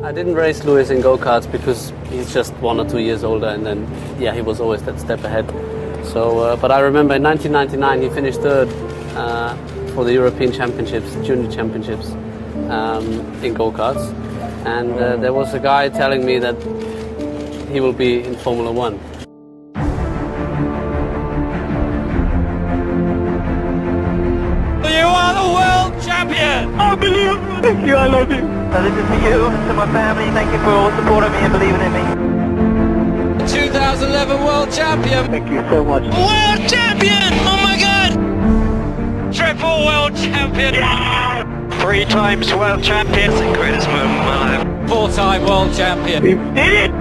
I didn't race Lewis in go-karts because he's just 1 or 2 years older, and then he was always that step ahead. So, but I remember in 1999 he finished third for the European Championships, Junior Championships in go-karts, and there was a guy telling me that he will be in Formula One. You are the world champion! Unbelievable! Thank you, I love you. So this is for you, to my family, thank you for all supporting me and believing in me. 2011 world champion! Thank you so much. World champion! Oh my god! Triple world champion! 3 times world champion. It's the greatest moment of my life. 4-time world champion! We did it!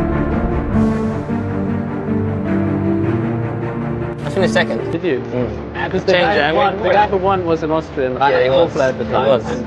I finished second. Did you? Because the Change, guy who won was an Austrian, Yeah, he was. at the He time. was.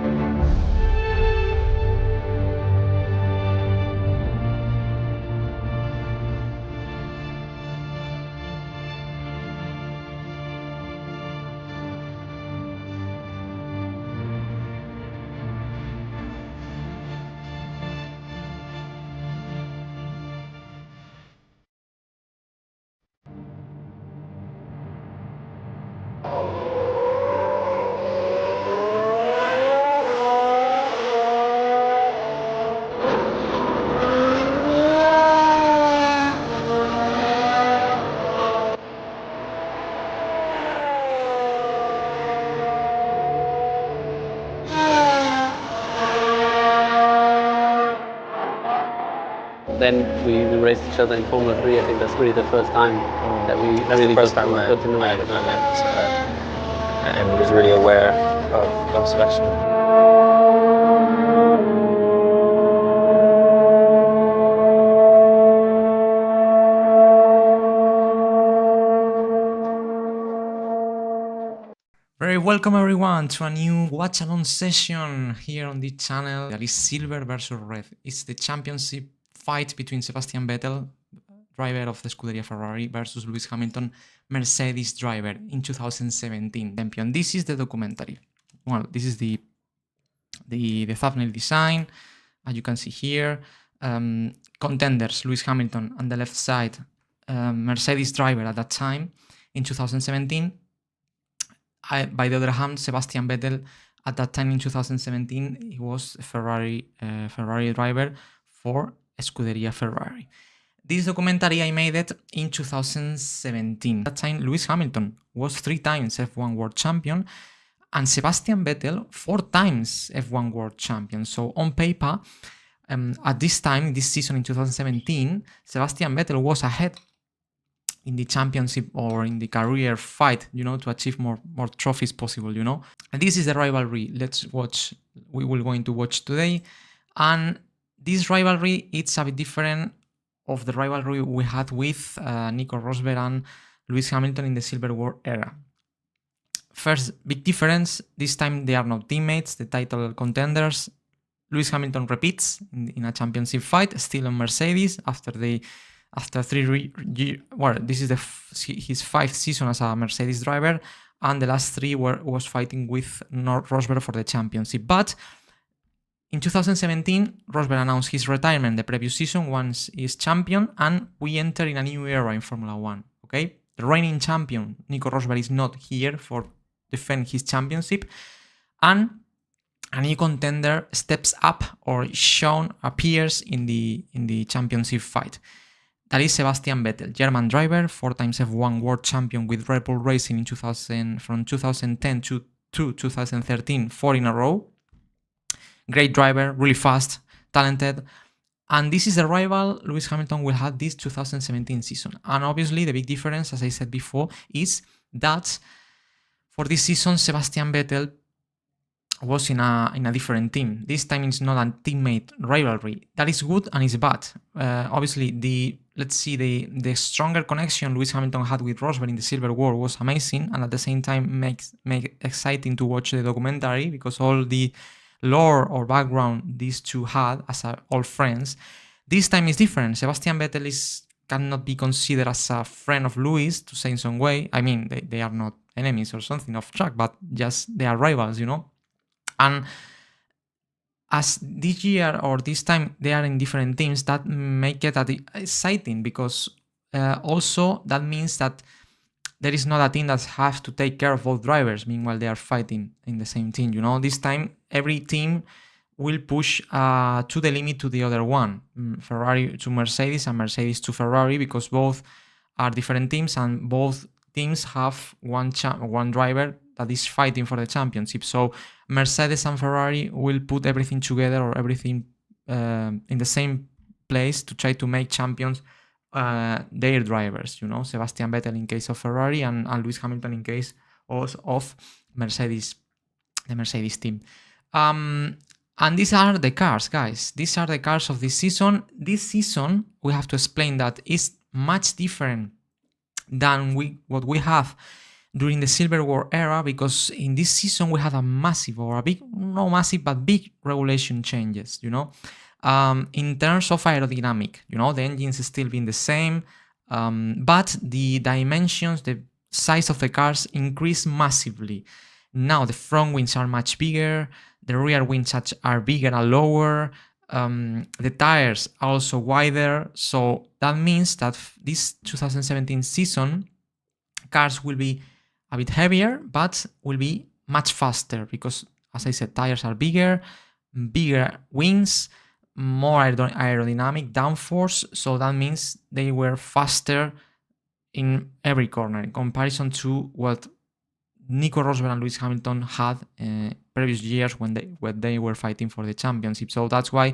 Then we raced each other in Formula 3. I think that's really the first time that we really First time I got to know met each him, other. and was really aware of Sebastian. Very welcome everyone to a new watch-along session here on the channel. That is silver versus red. It's the championship fight between Sebastian Vettel, driver of the Scuderia Ferrari, versus Lewis Hamilton, Mercedes driver in 2017 champion. This is the documentary. Well, this is the thumbnail design, as you can see here. Contenders: Lewis Hamilton on the left side, Mercedes driver at that time in 2017. By the other hand, Sebastian Vettel at that time in 2017, he was a Ferrari driver for Scuderia Ferrari. This documentary I made it in 2017. At that time, Lewis Hamilton was 3 times F1 World Champion and Sebastian Vettel 4 times F1 World Champion. So on paper, at this time, this season in 2017, Sebastian Vettel was ahead in the championship or in the career fight, to achieve more trophies possible, And this is the rivalry. Let's watch. We will going to watch today, and this rivalry, it's a bit different of the rivalry we had with Nico Rosberg and Lewis Hamilton in the Silver War era. First big difference: this time they are not teammates, the title contenders. Lewis Hamilton repeats in a championship fight, still on Mercedes after 3 years. Well, this is his 5th season as a Mercedes driver, and the last 3 was fighting with Rosberg for the championship. But in 2017, Rosberg announced his retirement the previous season once he's champion, and we enter in a new era in Formula 1. Okay, the reigning champion Nico Rosberg is not here for defend his championship, and a new contender steps up or appears in the championship fight. That is Sebastian Vettel, German driver, 4 times F1 World Champion with Red Bull Racing from 2010 to 2013, 4 in a row. Great driver, really fast, talented. And this is the rival Lewis Hamilton will have this 2017 season. And obviously the big difference, as I said before, is that for this season, Sebastian Vettel was in a different team. This time it's not a teammate rivalry. That is good and it's bad. Obviously, the stronger connection Lewis Hamilton had with Rosberg in the Silver War was amazing, and at the same time make exciting to watch the documentary because all the lore or background these two had as old friends. This time is different. Sebastian Vettel cannot be considered as a friend of Lewis, to say in some way. I mean, they are not enemies or something off track, but just they are rivals, And as this year or this time they are in different teams, that make it exciting, because also that means that there is not a team that has to take care of both drivers meanwhile they are fighting in the same team. This time every team will push to the limit to the other one. Ferrari to Mercedes and Mercedes to Ferrari, because both are different teams and both teams have one driver that is fighting for the championship. So Mercedes and Ferrari will put everything together, or everything in the same place, to try to make champions their drivers. Sebastian Vettel in case of Ferrari, and Lewis Hamilton in case of Mercedes, the Mercedes team. And these are the cars, guys. These are the cars of this season. This season, we have to explain that is much different than what we have during the Silver War era, because in this season we had a massive, or a big, no massive, but big regulation changes, in terms of aerodynamic. The engines still being the same, but the dimensions, the size of the cars increase massively. Now the front wings are much bigger, the rear wings are bigger and lower, the tires are also wider. So that means that this 2017 season, cars will be a bit heavier, but will be much faster, because, as I said, tires are bigger wings, more aerodynamic downforce. So that means they were faster in every corner in comparison to what Nico Rosberg and Lewis Hamilton had previous years when they were fighting for the championship. So that's why,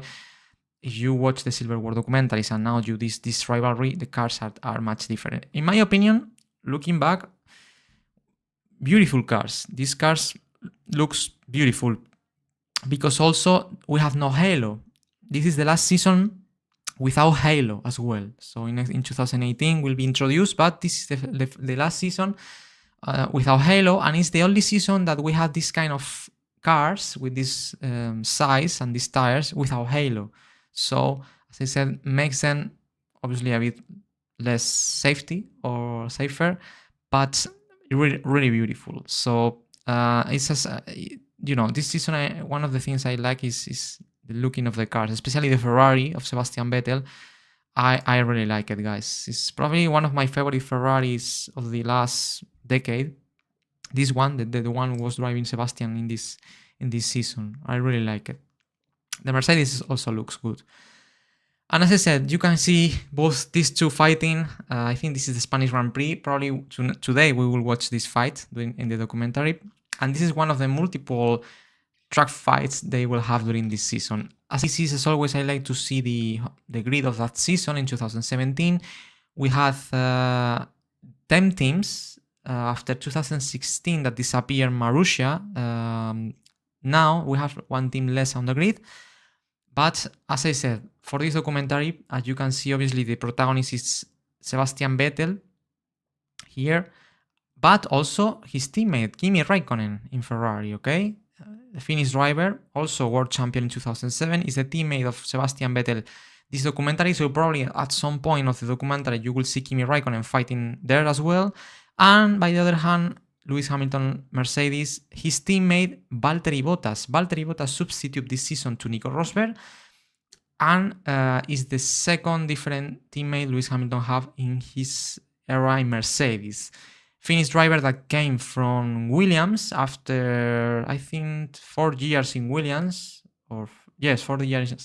if you watch the Silver War documentaries and now this rivalry, the cars are much different. In my opinion, looking back, beautiful cars. These cars looks beautiful, because also we have no halo. This is the last season without halo as well. So in 2018 will be introduced, but this is the last season without halo, and it's the only season that we have this kind of cars with this size and these tires without halo. So, as I said, makes them obviously a bit less safety or safer, but really, really beautiful. So it's just, this season, one of the things I like is the looking of the cars, especially the Ferrari of Sebastian Vettel. I really like it, guys. It's probably one of my favorite Ferraris of the last decade. This one, the one who was driving Sebastian in this season. I really like it. The Mercedes also looks good. And as I said, you can see both these two fighting. I think this is the Spanish Grand Prix. Probably today we will watch this fight in the documentary. And this is one of the multiple track fights they will have during this season. As always, I like to see the grid of that season in 2017. We had 10 teams after 2016 that disappeared Marussia. Now we have one team less on the grid. But as I said, for this documentary, as you can see, obviously the protagonist is Sebastian Vettel here, but also his teammate Kimi Raikkonen in Ferrari, okay? The Finnish driver, also world champion in 2007, is the teammate of Sebastian Vettel. This documentary, so probably at some point of the documentary you will see Kimi Raikkonen fighting there as well. And by the other hand, Lewis Hamilton, Mercedes, his teammate Valtteri Bottas. Valtteri Bottas substitute this season to Nico Rosberg, and is the second different teammate Lewis Hamilton have in his era in Mercedes. Finnish driver that came from Williams after, I think, 4 years in Williams, 4 years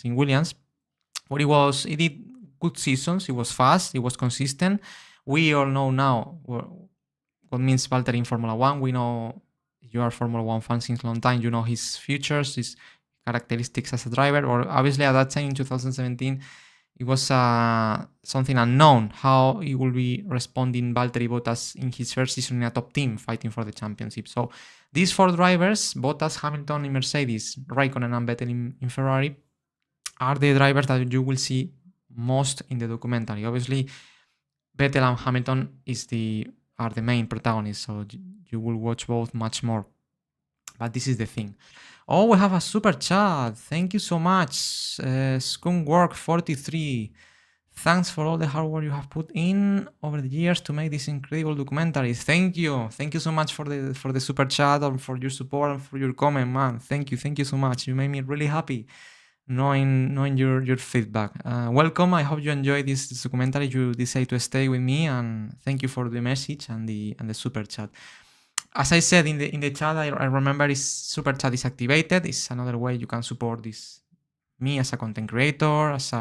in Williams, where he did good seasons, he was fast, he was consistent. We all know now what means Valtteri in Formula 1. We know, you are Formula 1 fan since a long time, you know his features, his characteristics as a driver, or obviously at that time in 2017, it was something unknown how he will be responding Valtteri Bottas in his first season in a top team fighting for the championship. So these 4 drivers, Bottas, Hamilton in Mercedes, Raikkonen and Vettel in Ferrari, are the drivers that you will see most in the documentary. Obviously, Vettel and Hamilton are the main protagonists, so you will watch both much more. But this is the thing. Oh, we have a super chat. Thank you so much. Skunkwork43. Thanks for all the hard work you have put in over the years to make this incredible documentary. Thank you so much for the super chat and for your support and for your comment, man. Thank you so much. You made me really happy knowing your feedback. Welcome. I hope you enjoyed this documentary. You decided to stay with me, and thank you for the message and the super chat. As I said in the chat, I remember this super chat is activated. It's another way you can support me as a content creator, as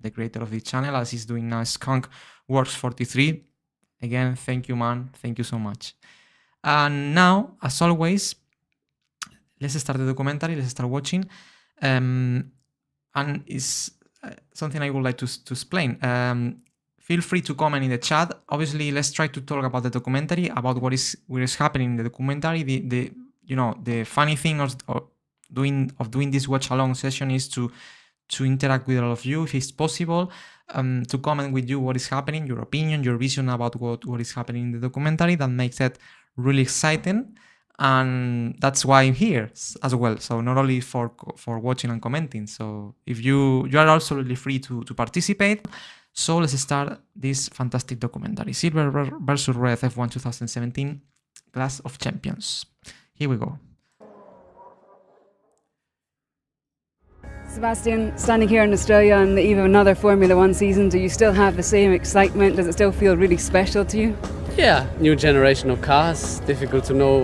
the creator of the channel, as he's doing now. Skunk Works 43. Again, thank you, man. Thank you so much. And now, as always, let's start the documentary. Let's start watching. And it's something I would like to explain. Feel free to comment in the chat. Obviously, let's try to talk about the documentary, about what is happening in the documentary. The funny thing of doing this watch along session is to interact with all of you, if it's possible, to comment with you what is happening, your opinion, your vision about what is happening in the documentary. That makes it really exciting, and that's why I'm here as well. So not only for watching and commenting. So if you are absolutely free to participate. So let's start this fantastic documentary, Silver versus Red F1 2017 Class of Champions. Here we go. Sebastian, standing here in Australia on the eve of another Formula One season, do you still have the same excitement? Does it still feel really special to you? Yeah, new generation of cars. Difficult to know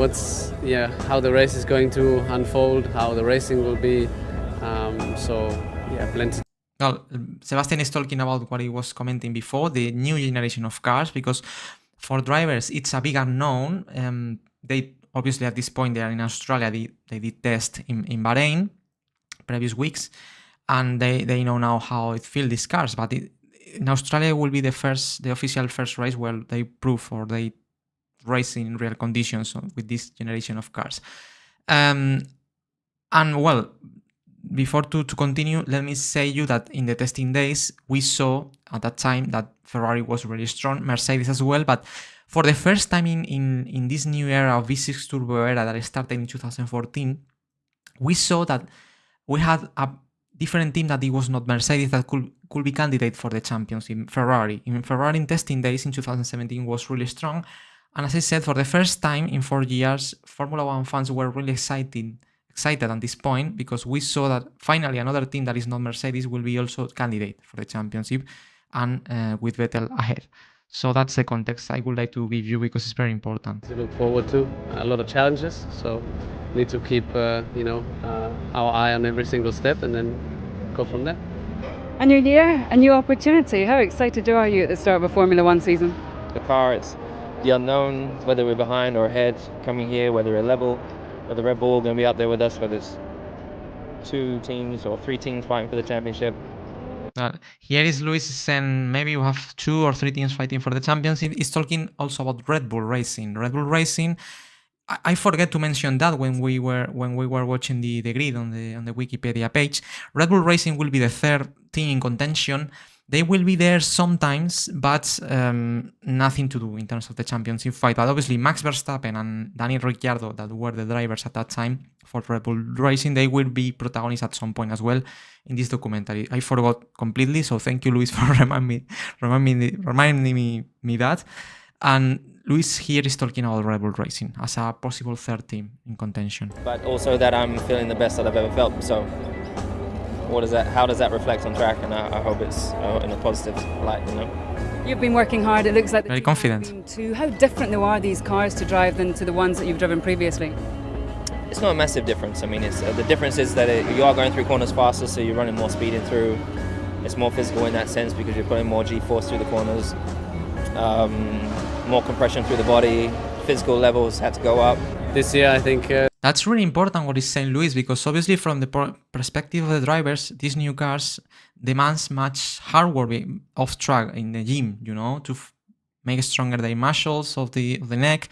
how the race is going to unfold, how the racing will be. Plenty. Well, Sebastian is talking about what he was commenting before, the new generation of cars, because for drivers it's a big unknown. They obviously at this point they are in Australia. They did test in Bahrain previous weeks, and they know now how it feels these cars. But in Australia will be the official first race where they prove or they race in real conditions with this generation of cars. And well, before to continue, let me say you that in the testing days we saw at that time that Ferrari was really strong, Mercedes as well, but for the first time in this new era of V6 Turbo era that started in 2014, we saw that we had a different team that it was not Mercedes that could be candidate for the champions in Ferrari. In Ferrari in testing days in 2017 was really strong, and as I said, for the first time in 4 years, Formula One fans were really excited at this point, because we saw that finally another team that is not Mercedes will be also candidate for the championship, and with Vettel ahead. So that's the context I would like to give you, because it's very important. To look forward to a lot of challenges, so need to keep our eye on every single step and then go from there. A new year, a new opportunity. How excited are you at the start of a Formula One season? The car, it's the unknown, whether we're behind or ahead, coming here, whether we're level, whether Red Bull going to be up there with us, whether it's 2 teams or 3 teams fighting for the championship. Here is Luis saying maybe you have 2 or 3 teams fighting for the championship. He's talking also about Red Bull Racing. Red Bull Racing, I forget to mention that when we were watching the grid on the Wikipedia page. Red Bull Racing will be the 3rd team in contention. They will be there sometimes, but nothing to do in terms of the championship fight. But obviously Max Verstappen and Dani Ricciardo, that were the drivers at that time for Red Bull Racing, they will be protagonists at some point as well in this documentary. I forgot completely, so thank you, Luis, for reminding me that. And Luis here is talking about Red Bull Racing as a possible 3rd team in contention. But also that I'm feeling the best that I've ever felt. So how does that reflect on track? And I hope it's in a positive light, You've been working hard. It looks like very confident. How different though are these cars to drive than to the ones that you've driven previously? It's not a massive difference. I mean, it's the difference is that you are going through corners faster, so you're running more speed in through. It's more physical in that sense because you're putting more G-force through the corners, more compression through the body. Physical levels had to go up. This year, I think. That's really important what he's saying, Luis, because obviously from the perspective of the drivers, these new cars demands much hard work off track in the gym, to make stronger the muscles of the neck,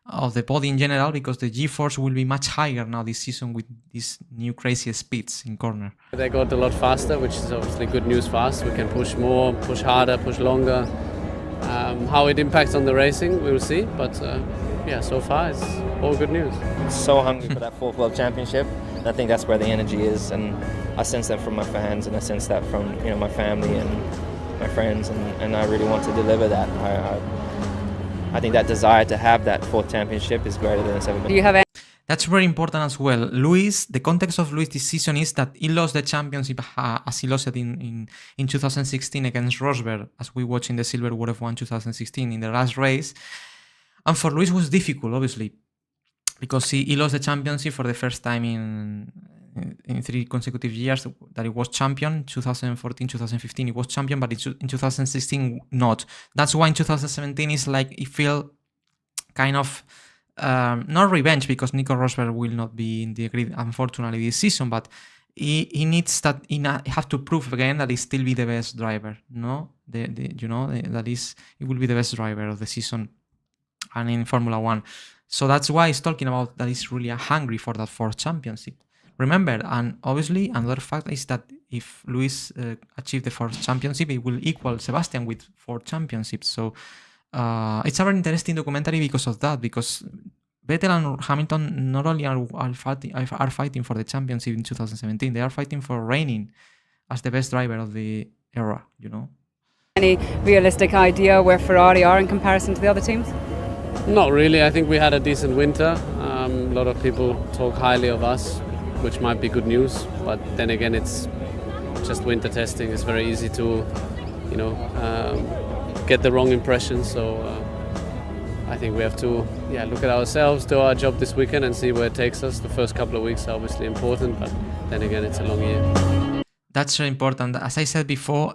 of the body in general, because the G-force will be much higher now this season with these new crazy speeds in corner. They got a lot faster, which is obviously good news for us. We can push more, push harder, push longer. How it impacts on the racing, we will see, but so far it's all good news. So hungry for that 4th World Championship. And I think that's where the energy is, and I sense that from my fans, and I sense that from my family, and my friends, and I really want to deliver that. I think that desire to have that 4th championship is greater than it's ever been. Do you have any? That's very important as well. Lewis, the context of Lewis this season is that he lost the championship as he lost it in 2016 against Rosberg, as we watched in the Silver War F1 2016 in the last race. And for Lewis it was difficult, obviously, because he lost the championship for the first time in 3 consecutive years that he was champion. 2014, 2015 he was champion, but in 2016 not. That's why in 2017 it's like he feel kind of not revenge, because Nico Rosberg will not be in the grid unfortunately this season, but he needs that. He have to prove again that he still be the best driver. No, that is, he will be the best driver of the season and in Formula 1. So that's why he's talking about that he's really hungry for that 4th championship. Remember, and obviously another fact is that if Lewis achieved the 4th championship, he will equal Sebastian with 4 championships. So it's a very interesting documentary because of that, because Vettel and Hamilton not only are fighting for the championship in 2017, they are fighting for reigning as the best driver of the era, Any realistic idea where Ferrari are in comparison to the other teams? Not really. I think we had a decent winter. A lot of people talk highly of us, which might be good news, but then again it's just winter testing. It's very easy to get the wrong impression, so I think we have to look at ourselves, do our job this weekend and see where it takes us. The first couple of weeks are obviously important, but then again it's a long year. That's very important. As I said before,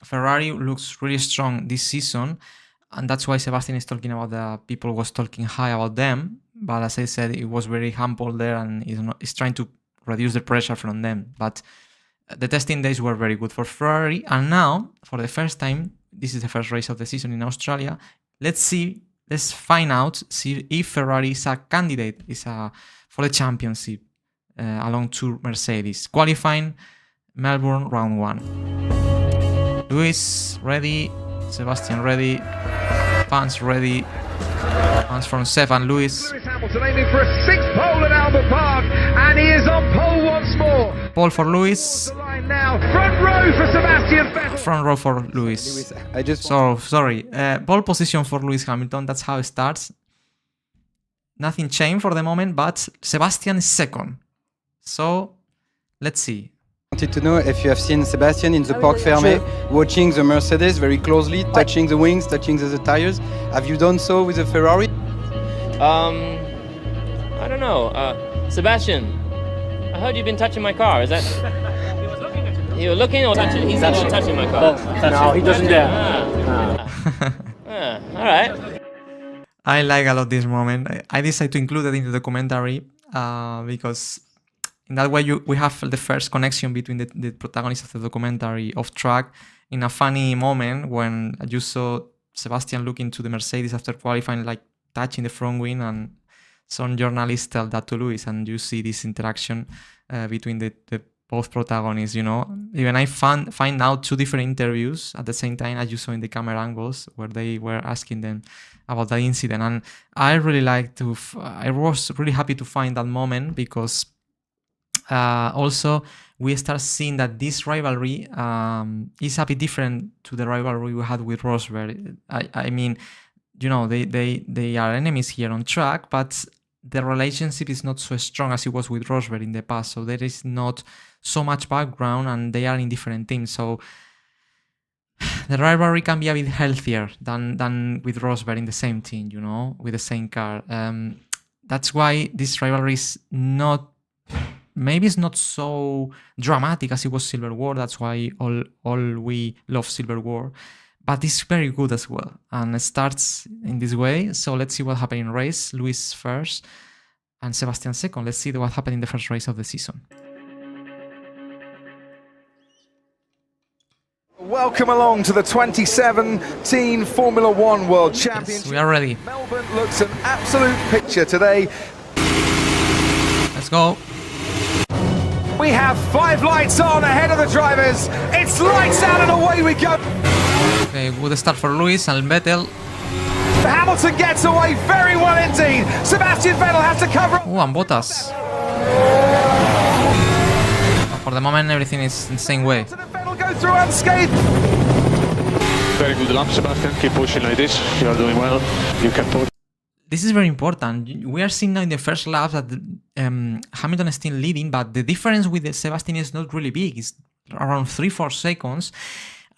Ferrari looks really strong this season, and that's why Sebastian is talking about the people was talking high about them. But as I said, it was very humble there, and he's trying to reduce the pressure from them. But the testing days were very good for Ferrari, and now for the first time, this is the first race of the season in Australia. Let's find out, see if Ferrari is a candidate for the championship along to Mercedes. Qualifying Melbourne round 1. Lewis ready, Sebastian ready, fans ready. Fans from Seb and Lewis. Lewis Hamilton aiming for a 6th pole at Albert Park, and he is on pole once more. Pole for Lewis. Now, front row for Sebastian Vettel. Front row for Lewis. Sorry. Pole position for Lewis Hamilton. That's how it starts. Nothing changed for the moment, but Sebastian is 2nd. So, let's see. I wanted to know if you have seen Sebastian in the Parc Fermé watching the Mercedes very closely, touching the wings, touching the tires. Have you done so with the Ferrari? I don't know. Sebastian, I heard you've been touching my car. Is that? You were looking or touching? He's actually touching my car. No, he doesn't dare. All right. I like a lot this moment. I decided to include it in the documentary because in that way we have the first connection between the protagonist of the documentary off track in a funny moment when you saw Sebastian looking to the Mercedes after qualifying, like touching the front wing, and some journalists tell that to Lewis, and you see this interaction between the both protagonists, Even I find out 2 different interviews at the same time, as you saw in the camera angles, where they were asking them about that incident. And I was really happy to find that moment, because also we start seeing that this rivalry is a bit different to the rivalry we had with Rosberg. I mean, they are enemies here on track, but the relationship is not so strong as it was with Rosberg in the past. So there is not so much background, and they are in different teams. So the rivalry can be a bit healthier than with Rosberg in the same team, with the same car. That's why this rivalry is maybe it's not so dramatic as it was Silver War. That's why all we love Silver War. But it's very good as well. And it starts in this way. So let's see what happened in race. Lewis first and Sebastian second. Let's see what happened in the first race of the season. Welcome along to the 2017 Formula 1 World Championship. Yes, we are ready. Melbourne looks an absolute picture today. Let's go. We have 5 lights on ahead of the drivers. It's lights out and away we go. Okay, good start for Lewis and Vettel. Hamilton gets away very well indeed. Sebastian Vettel has to cover. And Bottas. For the moment, everything is in the same way. Vettel go through unscathed. very good lap, Sebastian. Keep pushing like this. You are doing well. You can push. This is very important. We are seeing now in the first lap that Hamilton is still leading, but the difference with Sebastian is not really big. It's around 3-4 seconds.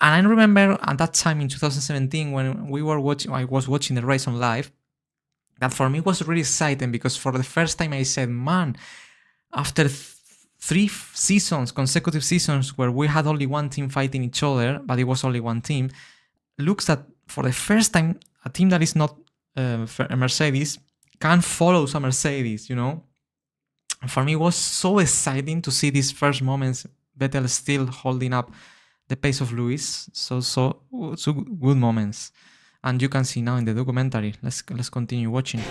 And I remember at that time in 2017 when I was watching the race on live, that for me was really exciting because for the first time I said, man, after 3 seasons, consecutive seasons where we had only one team fighting each other, but it was only one team, looks that for the first time a team that is not a Mercedes can follow some Mercedes, you know. For me it was so exciting to see these first moments, Vettel still holding up the pace of Lewis, so good moments, and you can see now in the documentary. Let's continue watching.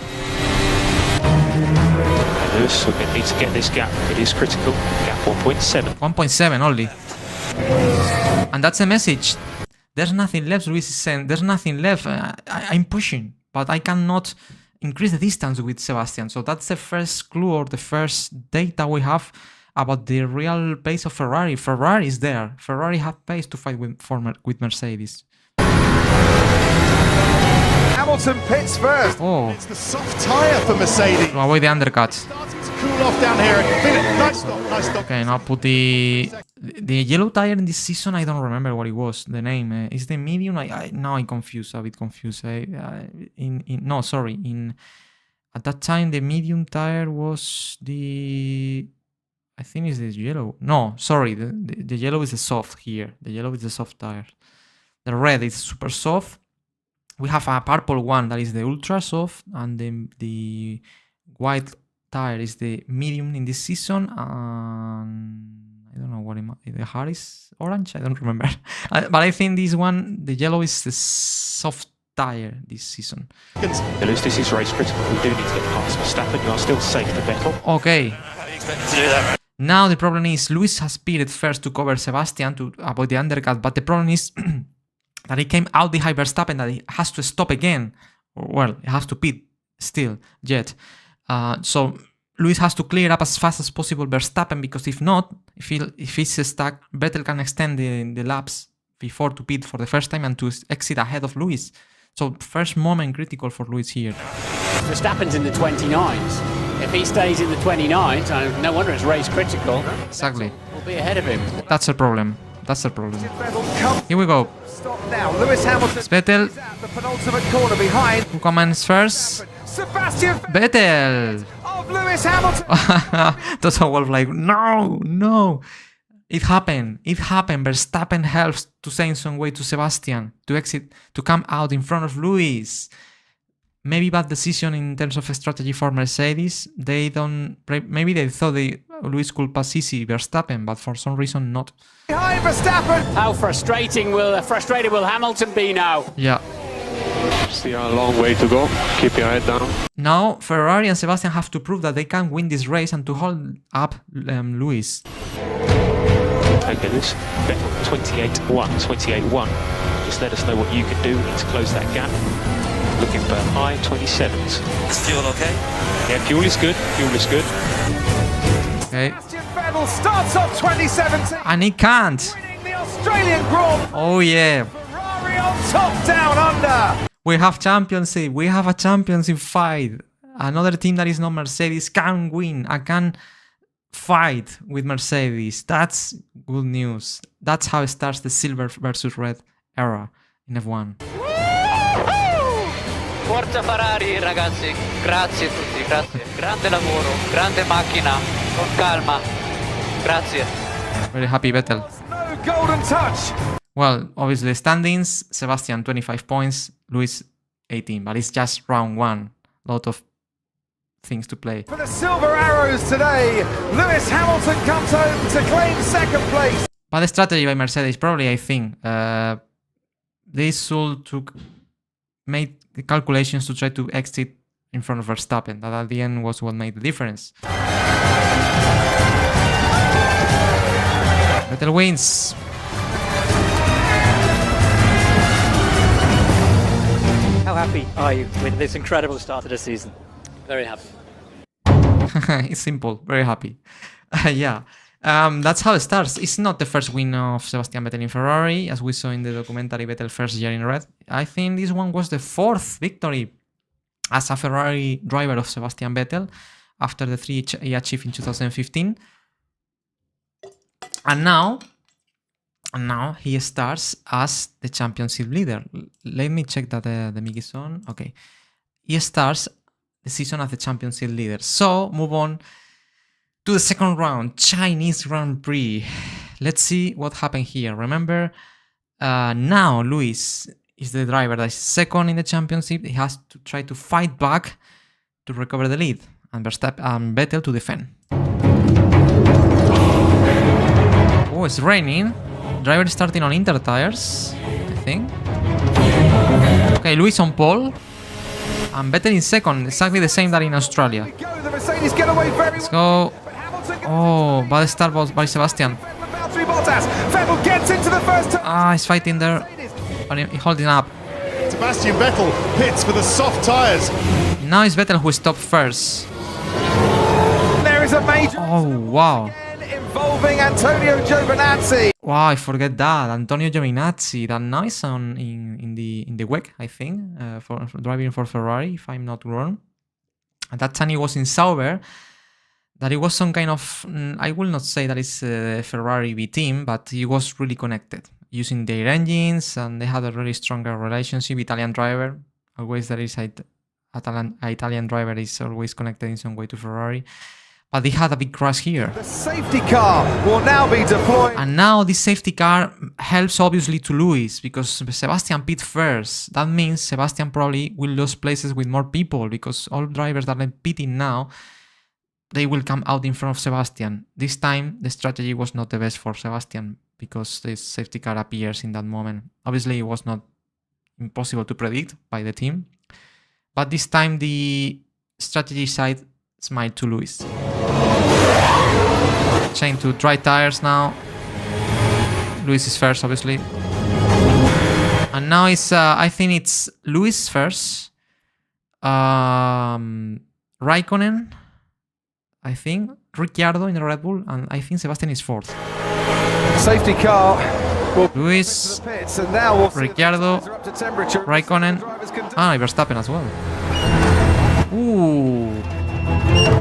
Lewis, we need to get this gap. It is critical. Gap 1.7. 1.7 only, and that's a message. There's nothing left. Lewis is saying there's nothing left. I'm pushing, but I cannot increase the distance with Sebastian. So that's the first clue or the first data we have about the real pace of Ferrari. Ferrari is there. Ferrari have pace to fight with Mercedes. Hamilton pits first. Oh, it's the soft tyre for Mercedes. To avoid the undercut. Starting to cool off down here. I can feel it. Nice stop. Okay, now put the yellow tire in this season. I don't remember what it was. The name is the medium. Now I'm confused. A bit confused. No, sorry. At that time the medium tire was the. I think it's the yellow. No, sorry. The yellow is the soft here. The yellow is the soft tire. The red is super soft. We have a purple one that is the ultra soft, and the white tire is the medium in this season. I don't know what the hard is orange. I don't remember. But I think this one, the yellow, is the soft tire this season. Lewis, this is race critical. We do need to get past Verstappen. You are still safe to Vettel. Okay. How do you expect to do that, right? Now the problem is Lewis has pitted first to cover Sebastian to avoid the undercut, but the problem is that he came out behind Verstappen, that he has to stop again. Well, he has to pit still yet. So Lewis has to clear up as fast as possible Verstappen, because if not, if he's stuck, Vettel can extend the laps before to pit for the first time and to exit ahead of Lewis. So first moment critical for Lewis here. Verstappen's in the 29s. If he stays in the 29s, no wonder it's race critical. Exactly. We'll be ahead of him. That's a problem. That's a problem. Here we go. Stop now. Lewis Hamilton Vettel. is at the penultimate corner behind. Who commands first? Sebastian Vettel. Of Lewis Hamilton. Toto Wolff like, no. It happened. Verstappen helps to send some way to Sebastian to exit, to come out in front of Lewis. Maybe bad decision in terms of strategy for Mercedes. Maybe they thought Lewis could pass easy Verstappen, but for some reason not. Behind Verstappen. How frustrated will Hamilton be now? Yeah. Still a long way to go. Keep your head down. Now Ferrari and Sebastian have to prove that they can win this race and to hold up Lewis. Okay, Lewis. 28-1, 28-1. Just let us know what you can do. We need to close that gap. Looking for high 27s. Is fuel okay? Yeah, fuel is good. Okay. Sebastian Vettel starts off 2017. And he can't. Winning the Australian Grand Prix. Oh yeah. Ferrari on top, down under. We have championship. We have a championship fight. Another team that is not Mercedes can win. I can fight with Mercedes. That's good news. That's how it starts the silver versus red era in F1. Forza Ferrari, ragazzi, grazie a tutti, grazie. Grande lavoro, grande macchina, con calma. Grazie. Very happy Vettel. No golden touch. Well, obviously standings, Sebastian 25 points, Lewis 18, but it's just round one. A lot of things to play. For the silver arrows today, Lewis Hamilton comes home to claim second place. But the strategy by Mercedes, probably I think, they should make the calculations to try to exit in front of Verstappen. That at the end was what made the difference. Vettel wins. How happy are you with this incredible start to the season? Very happy. It's simple, very happy. Yeah. That's how it starts. It's not the first win of Sebastian Vettel in Ferrari, as we saw in the documentary Vettel first year in red. I think this one was the 4th victory as a Ferrari driver of Sebastian Vettel after the 3 he achieved in 2015. And now he starts as the championship leader. Let me check that the mic is on. Okay. He starts the season as the championship leader. So, move on to the second round, Chinese Grand Prix. Let's see what happened here. Remember, now Lewis is the driver that is second in the championship. He has to try to fight back to recover the lead, and Vettel to defend. Oh, it's raining. Driver starting on inter tires, I think. Okay, Lewis on pole. And Vettel in second, exactly the same that in Australia. Let's go. Oh, bad start by Sebastian. Ah, he's fighting there. But he's holding up. Sebastian Vettel pits for the soft tyres. Now it's Vettel who stopped first. There is a major. Oh, wow. Involving Antonio Giovinazzi. Wow, I forget that. Antonio Giovinazzi, that nice in the WEC, I think, for driving for Ferrari, if I'm not wrong. At that time he was in Sauber. That it was some kind of, I will not say that it's a Ferrari B team, but he was really connected, using their engines, and they had a really stronger relationship. Italian driver, always there is Italian driver is always connected in some way to Ferrari. But they had a big crash here. The safety car will now be deployed. And now this safety car helps obviously to Lewis, because Sebastian pit first. That means Sebastian probably will lose places with more people, because all drivers that are pitting now, they will come out in front of Sebastian. This time the strategy was not the best for Sebastian, because this safety car appears in that moment. Obviously it was not impossible to predict by the team. But this time the strategy side smiled to Lewis. Change to dry tires now. Lewis is first, obviously. And now it's, I think it's Lewis first. Raikkonen, I think. Ricciardo in the Red Bull. And I think Sebastian is fourth. Safety car. Lewis, Ricciardo, Raikkonen. Ah, Verstappen as well. Ooh.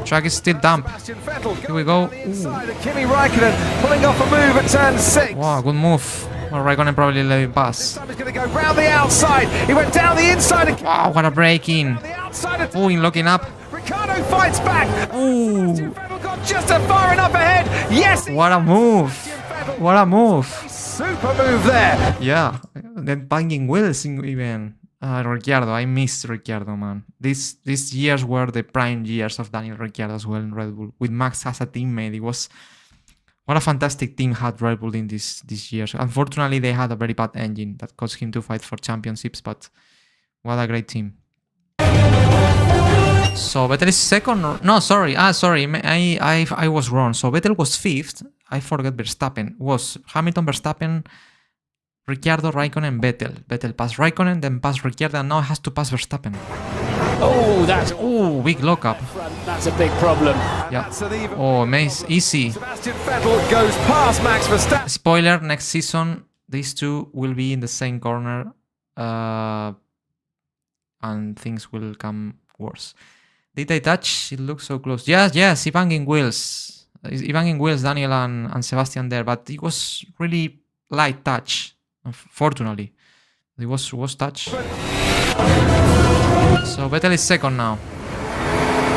Track is still damp. Here we go. Kimi Raikkonen pulling off a move at turn 6. Wow, good move. Well, Raikkonen probably let it pass. He's going to go round the outside. He went down the inside again. Wow, what a break in. Oh, in locking up. Ricardo fights back. Ooh. Vettel got just far enough ahead. Yes. What a move. What a move. Super move there. Yeah. Then banging wheels even. Ricciardo, I missed Ricciardo, man. These years were the prime years of Daniel Ricciardo as well in Red Bull. With Max as a teammate, it was... What a fantastic team had Red Bull in these years. Unfortunately, they had a very bad engine that caused him to fight for championships, but what a great team. So Vettel is second. No, sorry. Sorry. I was wrong. So Vettel was fifth. I forgot Verstappen. Was Hamilton, Verstappen, Ricciardo, Raikkonen, Vettel. Vettel passed Raikkonen, then passed Ricciardo, and now has to pass Verstappen. Oh, that's big lockup. That's a big problem. Yeah. Oh, easy. Sebastian Vettel goes past Max Verstappen. Spoiler: next season, these two will be in the same corner, and things will come worse. Did they touch? It looks so close. Yes. He banging wheels. Daniel and Sebastian there, but it was really light touch. Fortunately, it was touch. So Vettel is second now.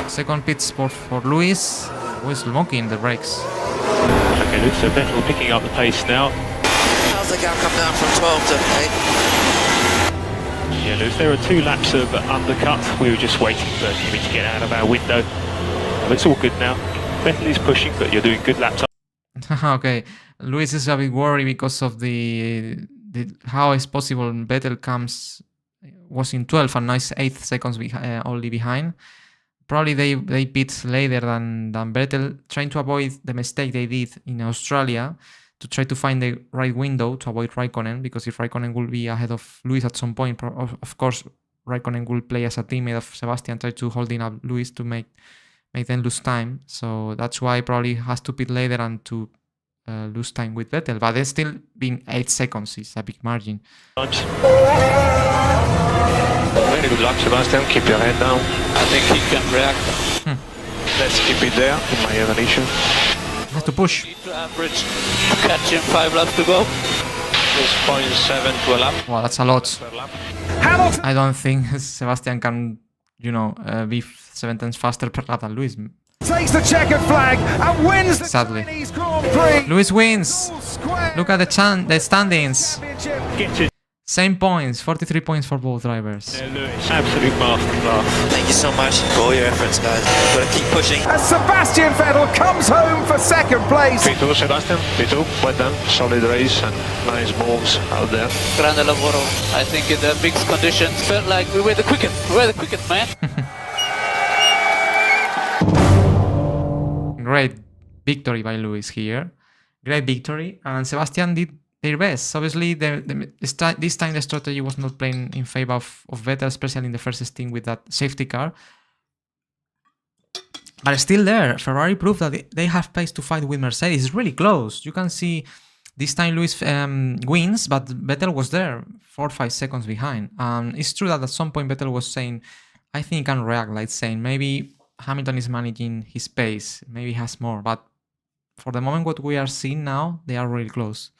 Second pit spot for Lewis, who is smoking the brakes. Okay, so Vettel picking up the pace now. How's the gap come down from 12 to 8? Yeah, Lewis, there are 2 laps of undercut. We were just waiting for Kimi to get out of our window. But it's all good now. Vettel is pushing, but you're doing good laps. Okay, Lewis is a bit worried because of the how is possible Vettel was in 12 and now is 8 seconds only behind. Probably they pit later than Vettel, trying to avoid the mistake they did in Australia to try to find the right window to avoid Raikkonen, because if Raikkonen will be ahead of Lewis at some point, of course Raikkonen will play as a teammate of Sebastian, try to hold in up Lewis to make make them lose time. So that's why probably has to pit later and to lose time with Vettel. But it's still been 8 seconds. It's a big margin. Very good luck, Sebastian. Keep your head down. I think he can react. Let's keep it there in my evolution. Have to push. Need to average to catch him 5 laps to go. It's 0.7 to a lap. Wow, that's a lot. Hamilton I don't think Sebastian can, be 7 times faster per lap than Lewis. takes the checkered flag and wins the Sadly. Chinese Grand Prix. Lewis wins. Look at the standings. Same points, 43 points for both drivers. Yeah, Lewis, absolute masterclass. Thank you so much for all your efforts, guys. Gotta keep pushing. As Sebastian Vettel comes home for second place. P2, Sebastian. P2. Well done. Solid race and nice moves out there. Grande lavoro. I think in the mixed conditions felt like we were the quickest. We were the quickest, man. Great victory by Lewis here. Great victory. And Sebastian did their best. Obviously, this time the strategy was not playing in favor of Vettel, especially in the first stint with that safety car. But still there, Ferrari proved that they have pace to fight with Mercedes. It's really close. You can see this time Lewis wins, but Vettel was there 4 or 5 seconds behind. It's true that at some point Vettel was saying, I think he can react, like saying maybe Hamilton is managing his pace, maybe he has more. But for the moment, what we are seeing now, they are really close.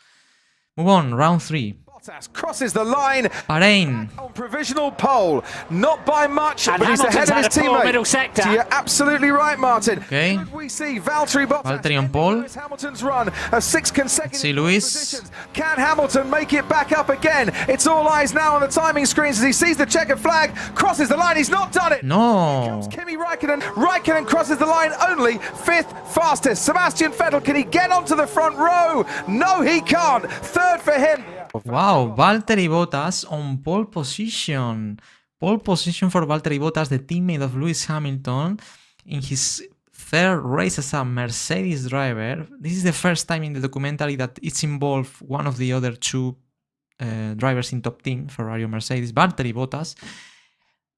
Move on, round 3. Bottas crosses the line. Bahrain. On provisional pole, not by much, And but he's Hamilton's ahead of his had a poor teammate. middle sector. So you're absolutely right, Martin. Okay. Could we see Valtteri Bottas on pole. Lewis Hamilton's run of 6 consecutive See Lewis. positions. Can Hamilton make it back up again? It's all eyes now on the timing screens as he sees the checkered flag, crosses the line. He's not done it. No. Kimi Raikkonen. Raikkonen crosses the line only 5th fastest. Sebastian Vettel, can he get onto the front row? No, he can't. 3rd for him. Wow, Valtteri Bottas on pole position. Pole position for Valtteri Bottas, the teammate of Lewis Hamilton, in his 3rd race as a Mercedes driver. This is the first time in the documentary that it's involved one of the other 2 drivers in top team, Ferrari or Mercedes, Valtteri Bottas.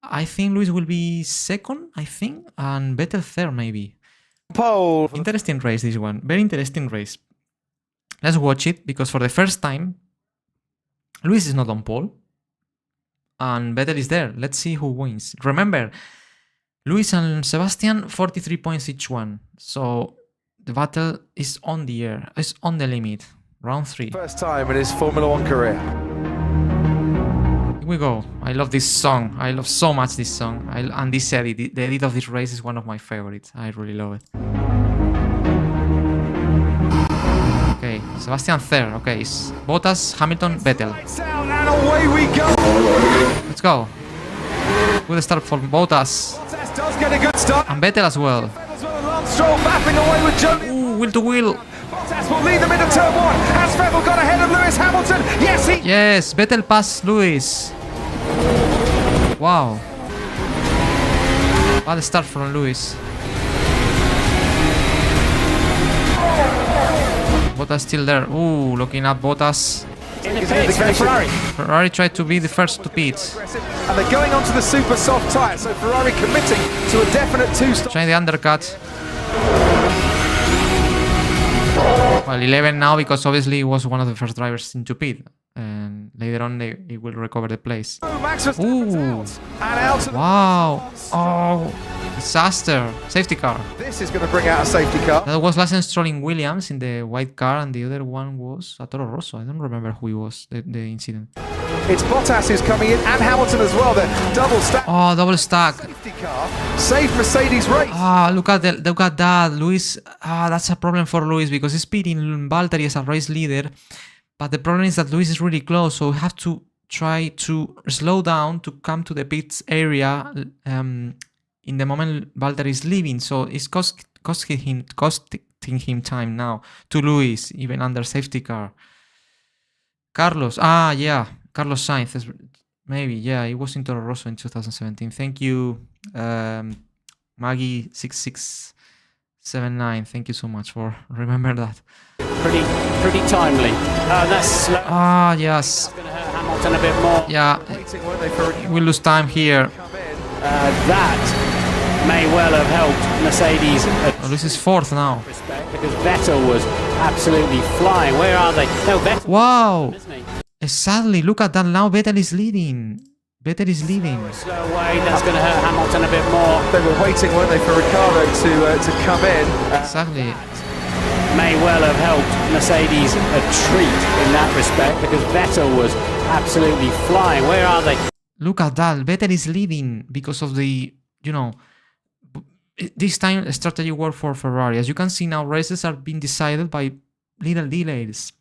I think Lewis will be 2nd, and Vettel 3rd maybe. Pole. Interesting race, this one. Very interesting race. Let's watch it, because for the first time, Lewis is not on pole, and Vettel is there. Let's see who wins. Remember, Lewis and Sebastian, 43 points each one. So the battle is on the air. It's on the limit. Round 3. First time in his Formula 1 career. Here we go. I love this song. I love so much this song. And this edit, the edit of this race is one of my favorites. I really love it. Okay, Sebastian 3rd. Okay, it's Bottas, Hamilton, Vettel. And away we go. Let's go. Good start for Bottas. Bottas does get a good start. And Vettel as well. Stroll battling away with Johnny. Ooh, wheel to wheel. Bottas will lead them into turn 1. Has Vettel got ahead of Lewis Hamilton? Yes, he... Yes, Vettel passed Lewis. Wow. Bad start from Lewis. Bottas still there. Ooh, looking at Bottas. In the pits for Ferrari. Ferrari tried to be the first to pit. And they're going onto the super soft tyre, so Ferrari committing to a definite 2-stop. Trying the undercut. Well, 11 now, because obviously he was one of the first drivers into pit. And later on, he will recover the place. Ooh. Wow. Oh, disaster. Safety car. This is going to bring out a safety car. That was Lawson Stroll in Williams in the white car, and the other one was a Toro Rosso. I don't remember who he was, the incident. It's Bottas who's coming in, and Hamilton as well. The double stack. Oh, double stack. Safety car. Save Mercedes race. Ah, look at that. Lewis. That's a problem for Lewis, because he's beating Valtteri as a race leader. But the problem is that Lewis is really close, so we have to try to slow down to come to the pits area in the moment Valtteri is leaving. So it's costing him time now to Lewis, even under safety car. Carlos, yeah, Carlos Sainz, maybe, yeah, he was in Toro Rosso in 2017. Thank you, Maggie6679. Thank you so much for remembering that. Pretty timely. That's slow. Yes. That's going to hurt Hamilton a bit more. Yeah, we lose time here. That may well have helped Mercedes. Lewis is fourth now. Because Vettel was absolutely flying. Where are they? No, Vettel. Wow! Sadly, look at that now. Vettel is leading. Vettel is leading. Slow way. That's going to hurt Hamilton a bit more. They were waiting, weren't they, for Ricciardo to come in? Exactly. May well have helped Mercedes a treat in that respect because Vettel was absolutely flying. Where are they? Look at that. Vettel is leading because of the, this time strategy worked for Ferrari. As you can see now, races are being decided by little delays.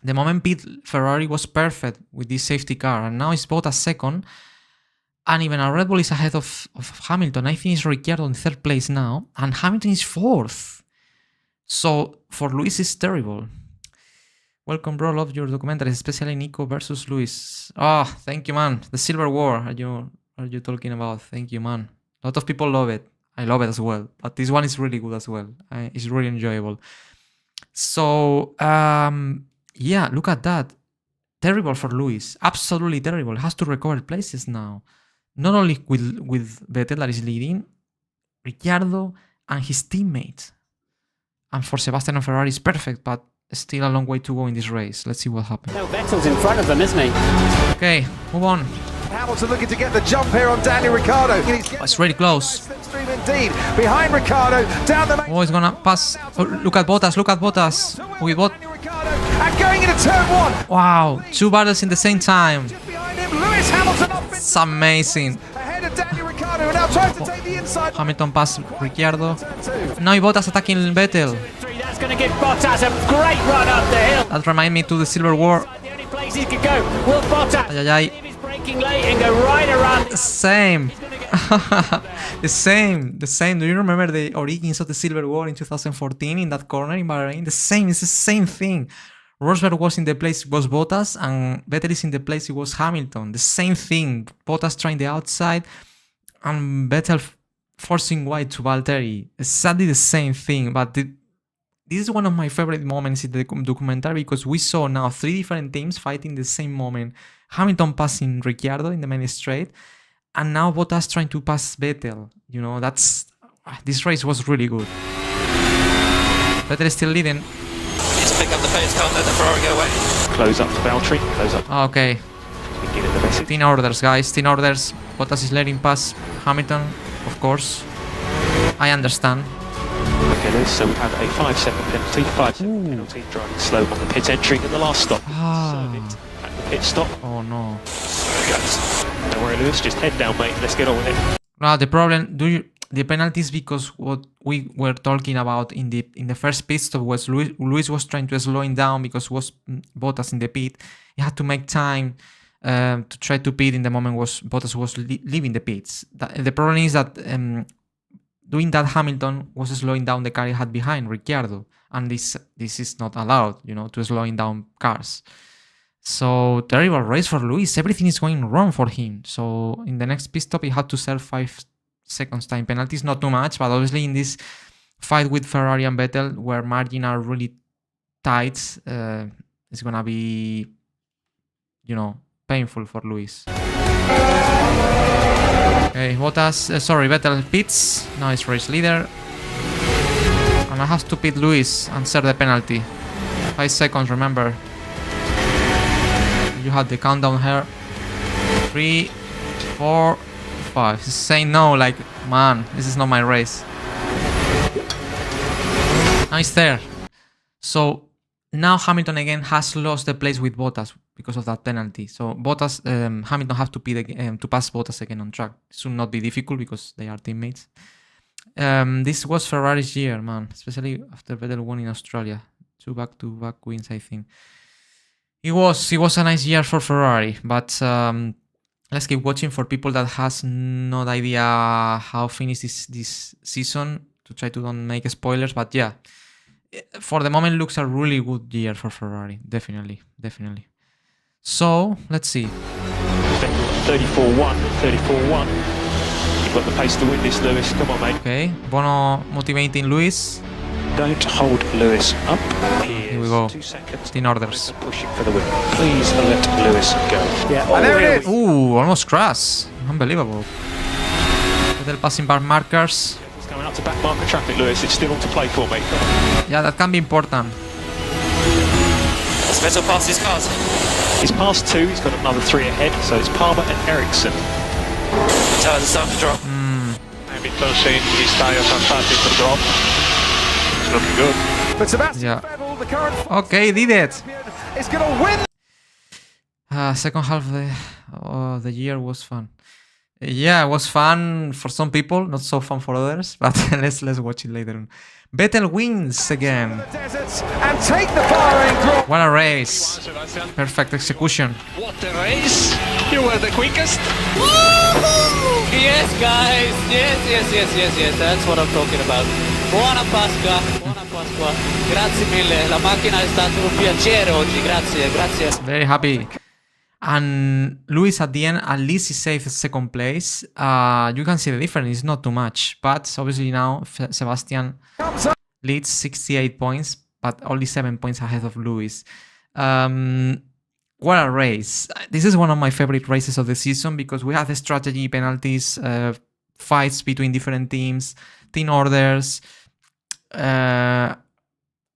The moment Ferrari was perfect with this safety car, and now it's Bottas second, and even a Red Bull is ahead of Hamilton. I think it's Ricciardo in third place now, and Hamilton is fourth. So for Lewis it's terrible. Welcome, bro. Love your documentaries, especially Nico versus Lewis. Oh, thank you, man. The Silver War. Are you talking about? Thank you, man. A lot of people love it. I love it as well. But this one is really good as well. It's really enjoyable. So yeah, look at that. Terrible for Lewis. Absolutely terrible. Has to recover places now. Not only with Vettel that is leading, Ricciardo and his teammates. And for Sebastian and Ferrari is perfect, but still a long way to go in this race. Let's see what happens. No, Vettel's in front of them, isn't he? Okay, move on. Hamilton looking to get the jump here on Dani Ricciardo. It's really close. Slipstream indeed. Behind Ricciardo, down the main. Oh, he's gonna pass. Oh, look at Bottas, look at Bottas. With what? And going into turn one. Wow, two battles in the same time. Behind him, Lewis Hamilton up. It's amazing. Ahead of Dani Ricciardo, and now trying to take the inside. Hamilton passed Ricciardo. Now Bottas attacking Vettel. That's going to give Bottas a great run up the hill. That reminds me to the Silver War. The only place he could go. Will Bottas if he's braking late and go right around? The same. the same. Do you remember the origins of the Silver War in 2014 in that corner in Bahrain? The same. It's the same thing. Rosberg was in the place it was Bottas, and Vettel is in the place it was Hamilton. The same thing. Bottas trying the outside, and Vettel forcing wide to Valtteri. Exactly the same thing. But this is one of my favorite moments in the documentary because we saw now three different teams fighting the same moment. Hamilton passing Ricciardo in the main straight, and now Bottas trying to pass Vettel. This race was really good. Vettel is still leading. Just pick up the pace, can't let the Ferrari go away. Close up Valtteri, close up. Okay. 10 orders, guys, 10 orders. Bottas is letting pass Hamilton, of course. I understand. Okay, Lewis, so we have a 5-second penalty, 5-second penalty, driving slow on the pit entry at the last stop. Serve it at the pit stop. Oh no. Don't worry, Lewis, just head down, mate, let's get on with it. Now the problem, the penalties, because what we were talking about in the first pit stop was Lewis was trying to slow him down because was Bottas in the pit. He had to make time to try to pit in the moment Bottas was leaving the pits. The problem is that doing that, Hamilton was slowing down the car he had behind Ricciardo, and this is not allowed, to slowing down cars. So terrible race for Lewis. Everything is going wrong for him. So in the next pit stop, he had to serve 5 seconds time penalties. Not too much, but obviously in this fight with Ferrari and Vettel, where margins are really tight, it's gonna be, painful for Lewis. Okay, Vettel pits. Now it's race leader. And I have to pit Lewis and serve the penalty. 5 seconds, remember. You had the countdown here. 3, 4, 5. He's saying no, like, man, this is not my race. Now it's there. So now Hamilton again has lost the place with Bottas because of that penalty. So Hamilton have to pit again, to pass Bottas again on track. It should not be difficult because they are teammates. This was Ferrari's year, man, especially after Vettel won in Australia. 2 back-to-back wins, I think. It was a nice year for Ferrari, but let's keep watching for people that has no idea how finish this season, to try to don't make spoilers. But yeah, for the moment looks a really good year for Ferrari, definitely. So let's see. 34-1, 34-1. You've got the pace to win this, Lewis. Come on, mate. Okay, Bono motivating Lewis. Don't hold Lewis up. Here we go. 2 seconds. 10 orders. Pushing for the win. Please let Lewis go. Yeah, and there it is. Ooh, almost crash. Unbelievable. Vettel passing bar markers. It's coming up to back marker traffic, Lewis. It's still on to play for, mate. Yeah, that can be important. Has Vettel passed his cars? He's passed 2, he's got another 3 ahead, so it's Palmer and Ericsson. The tyres are starting to drop. Hamilton saying his tyres are starting to drop. It's looking good. But Sebastian Yeah. Vettel, the current Okay, did it. is going to win. Second half of the year was fun. Yeah, it was fun for some people, not so fun for others. But let's watch it later on. Vettel wins again. And take the Bahrain Grand. What a race! Perfect execution. What a race! You were the quickest. Yes, guys. Yes. That's what I'm talking about. Buona Pasqua. Grazie mille. La macchina è stato un piacere oggi. Grazie. Very happy. And Lewis at the end, at least he saved second place. You can see the difference, it's not too much. But obviously now Sebastian leads 68 points, but only 7 points ahead of Lewis. What a race. This is one of my favorite races of the season because we have the strategy, penalties, fights between different teams, team orders,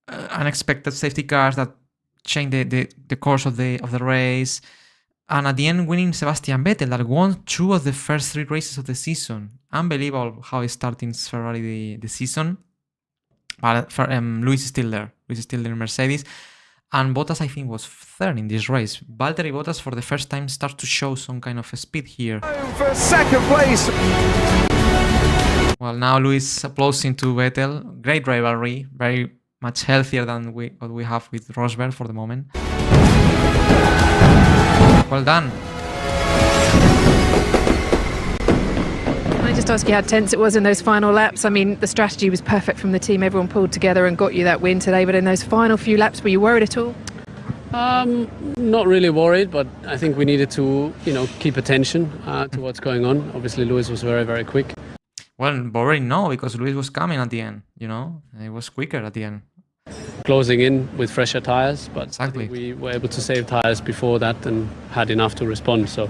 unexpected safety cars that change the course of the race. And at the end, winning Sebastian Vettel that won 2 of the first 3 races of the season. Unbelievable how he started Ferrari the season. But Lewis is still there. Lewis is still there in Mercedes. And Bottas, I think, was 3rd in this race. Valtteri Bottas, for the first time, starts to show some kind of speed here. For second place. Well, now Lewis closing to Vettel. Great rivalry. Very much healthier than what we have with Rosberg for the moment. Well done. Can I just ask you how tense it was in those final laps? I mean, the strategy was perfect from the team. Everyone pulled together and got you that win today. But in those final few laps, were you worried at all? Not really worried, but I think we needed to, keep attention to what's going on. Obviously, Lewis was very, very quick. Well, boring, no, because Lewis was coming at the end, He was quicker at the end. Closing in with fresher tyres, but exactly. We were able to save tyres before that and had enough to respond. So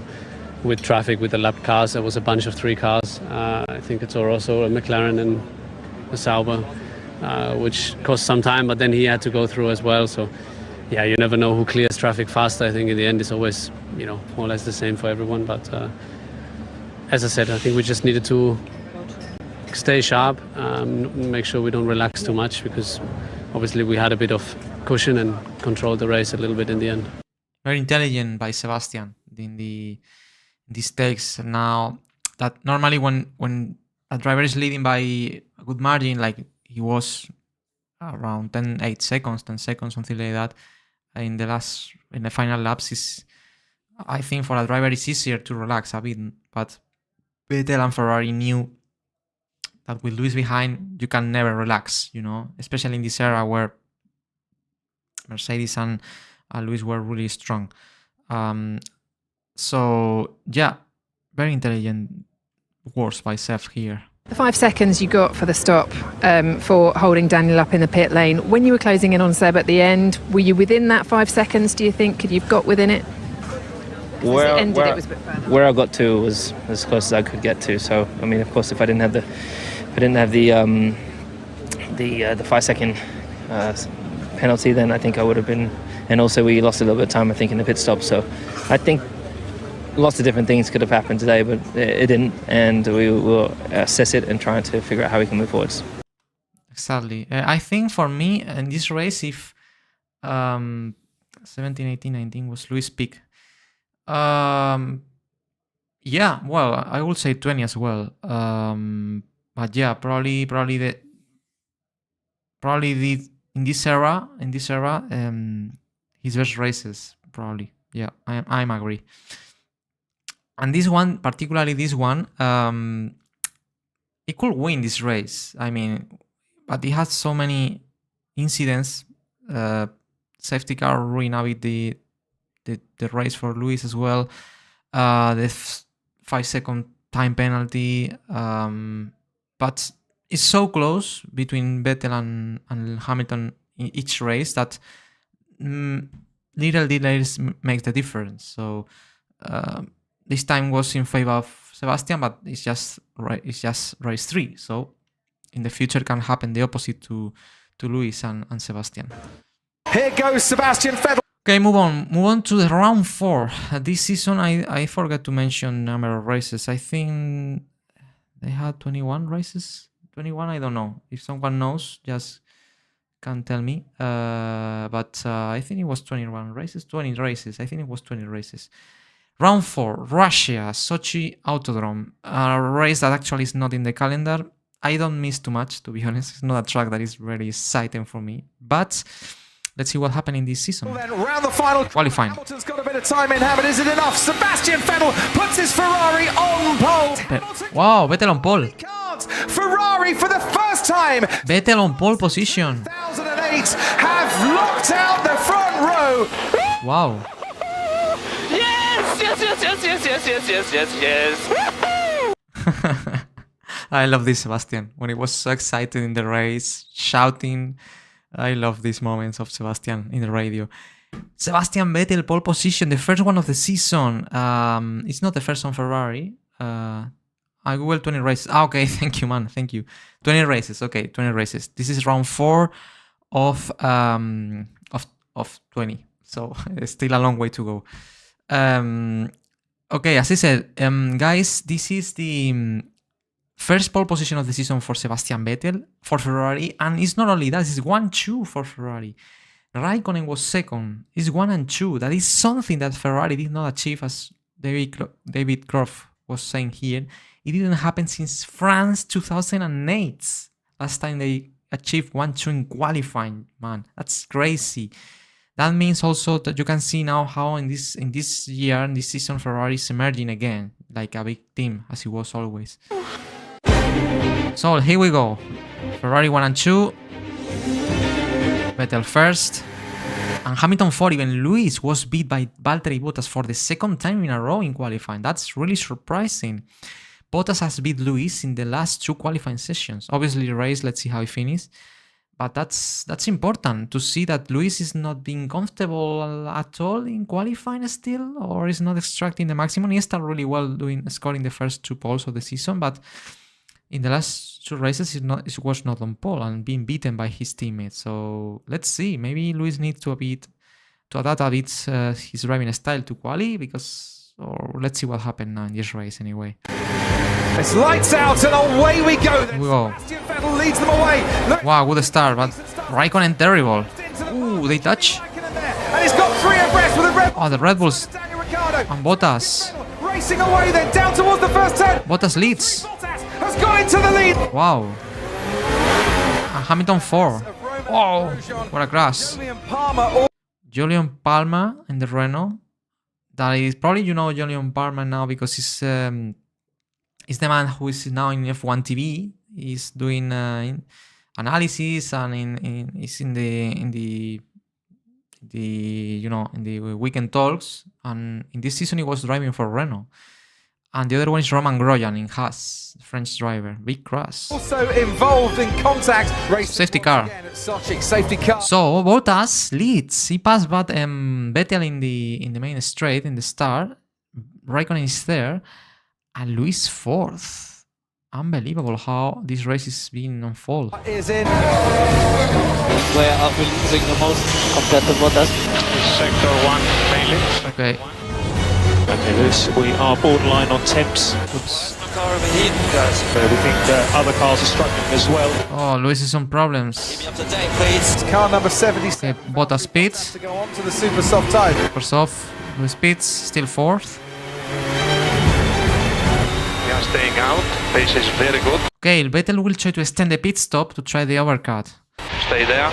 with traffic, with the lapped cars, there was a bunch of 3 cars. I think it's also a McLaren and a Sauber, which cost some time, but then he had to go through as well. So yeah, you never know who clears traffic faster. I think in the end it's always, more or less the same for everyone. But as I said, I think we just needed to stay sharp, make sure we don't relax too much, because obviously we had a bit of cushion and controlled the race a little bit in the end. Very intelligent by Sebastian in these takes. Now that normally when a driver is leading by a good margin, like he was around 10 seconds, something like that, in the final laps, I think for a driver it's easier to relax a bit. But Vettel and Ferrari knew that with Lewis behind, you can never relax, especially in this era where Mercedes and Lewis were really strong. So, yeah, very intelligent words by Sef here. The 5 seconds you got for the stop for holding Daniel up in the pit lane, when you were closing in on Seb at the end, were you within that 5 seconds, do you think? Could you have got within it? Where it was a bit further. Where I got to was as close as I could get to. So, I mean, of course, if I didn't have the 5 second penalty, then I think I would have been. And also, we lost a little bit of time, I think, in the pit stop. So, I think lots of different things could have happened today, but it didn't. And we will assess it and try to figure out how we can move forwards. Exactly. I think for me in this race, if 17, 18, 19 was Lewis' peak. Yeah, well, I would say 20 as well. But yeah, probably in this era, his best races, probably. Yeah, I agree. And this one, particularly this one, it could win this race. I mean, but it has so many incidents. Safety car ruined a bit the race for Lewis as well. The 5 second time penalty. But it's so close between Vettel and Hamilton in each race that little delays make the difference. So this time was in favor of Sebastian, but it's just race 3. So in the future can happen the opposite to Lewis and Sebastian. Here goes Sebastian Vettel. Okay, move on to the round 4. This season I forgot to mention number of races. I think they had 21 races. 21, I don't know. If someone knows, just can tell me. But I think it was 21 races. 20 races. I think it was 20 races. Round 4, Russia, Sochi Autodrome. A race that actually is not in the calendar. I don't miss too much, to be honest. It's not a track that is very exciting for me. But let's see what happened in this season. Then round the final qualifying. Hamilton's got a bit of time in hand, but is it enough? Sebastian Vettel puts his Ferrari on pole. Wow, Vettel on pole. Ferrari for the first time. Vettel on pole position. 2008 have locked out the front row. Wow. Yes, yes, yes, yes, yes, yes, yes, yes, yes, yes. I love this Sebastian. When he was so excited in the race, shouting. I love these moments of Sebastian in the radio. Sebastian Vettel, pole position, the first one of the season. It's not the first on Ferrari. I googled 20 races. Okay, thank you, man. Thank you. 20 races. Okay, 20 races. This is round 4 of 20. So it's still a long way to go. Okay, as I said, guys, this is the first pole position of the season for Sebastian Vettel for Ferrari, and it's not only that, it's 1-2 for Ferrari. Raikkonen was second. It's 1 and 2. That is something that Ferrari did not achieve, as David Croft was saying here. It didn't happen since France 2008. Last time they achieved 1-2 in qualifying. Man, that's crazy. That means also that you can see now how in this year, in this season, Ferrari is emerging again, like a big team, as it was always. So here we go. Ferrari 1 and 2. Vettel first. And Hamilton 4. Even Lewis was beat by Valtteri Bottas for the second time in a row in qualifying. That's really surprising. Bottas has beat Lewis in the last 2 qualifying sessions. Obviously the race, let's see how he finishes. But that's important to see that Lewis is not being comfortable at all in qualifying still, or is not extracting the maximum. He started really well scoring the first 2 poles of the season, but in the last 2 races, it was not on pole and being beaten by his teammates. So let's see. Maybe Lewis needs to adapt a bit his driving style to quali, or let's see what happened now in this race anyway. It's lights out and away we go. Then Whoa. Sebastian Vettel leads them away. Look. Wow, good start, but Raikkonen terrible. Ooh, they touch. And he's got 3 abreast with a Red Bull. Oh, the Red Bulls. And Bottas. Racing away then down towards the first 10. Bottas leads. Has gone into the lead. Wow. And Hamilton 4. Oh, what a crash. Julian Palma in the Renault. That is probably, you know, Julian Palma now because he's the man who is now in F1 TV. He's doing analysis and he's in the weekend talks. And in this season he was driving for Renault. And the other one is Romain Grosjean in Haas, the French driver. Big crash. Also involved in contact. Safety car. Safety car. So Bottas leads. He passed Vettel in the main straight in the start. Raikkonen is there, and Lewis 4th. Unbelievable how this race is being unfold. Is in. Where are we losing the most compared to Bottas? Sector 1 mainly. Okay. Okay, Lewis, we are borderline on temps. Oops. Car overheating, guys. We think other cars are struggling as well. Oh, Lewis is on problems. Keep me up to date, please. Car number 70. Okay, Bottas speeds. To go on to the super soft tyre. First off, Lewis speeds, still 4th. We are staying out. Pace is very good. Okay, Vettel will try to extend the pit stop to try the overcut. Stay there.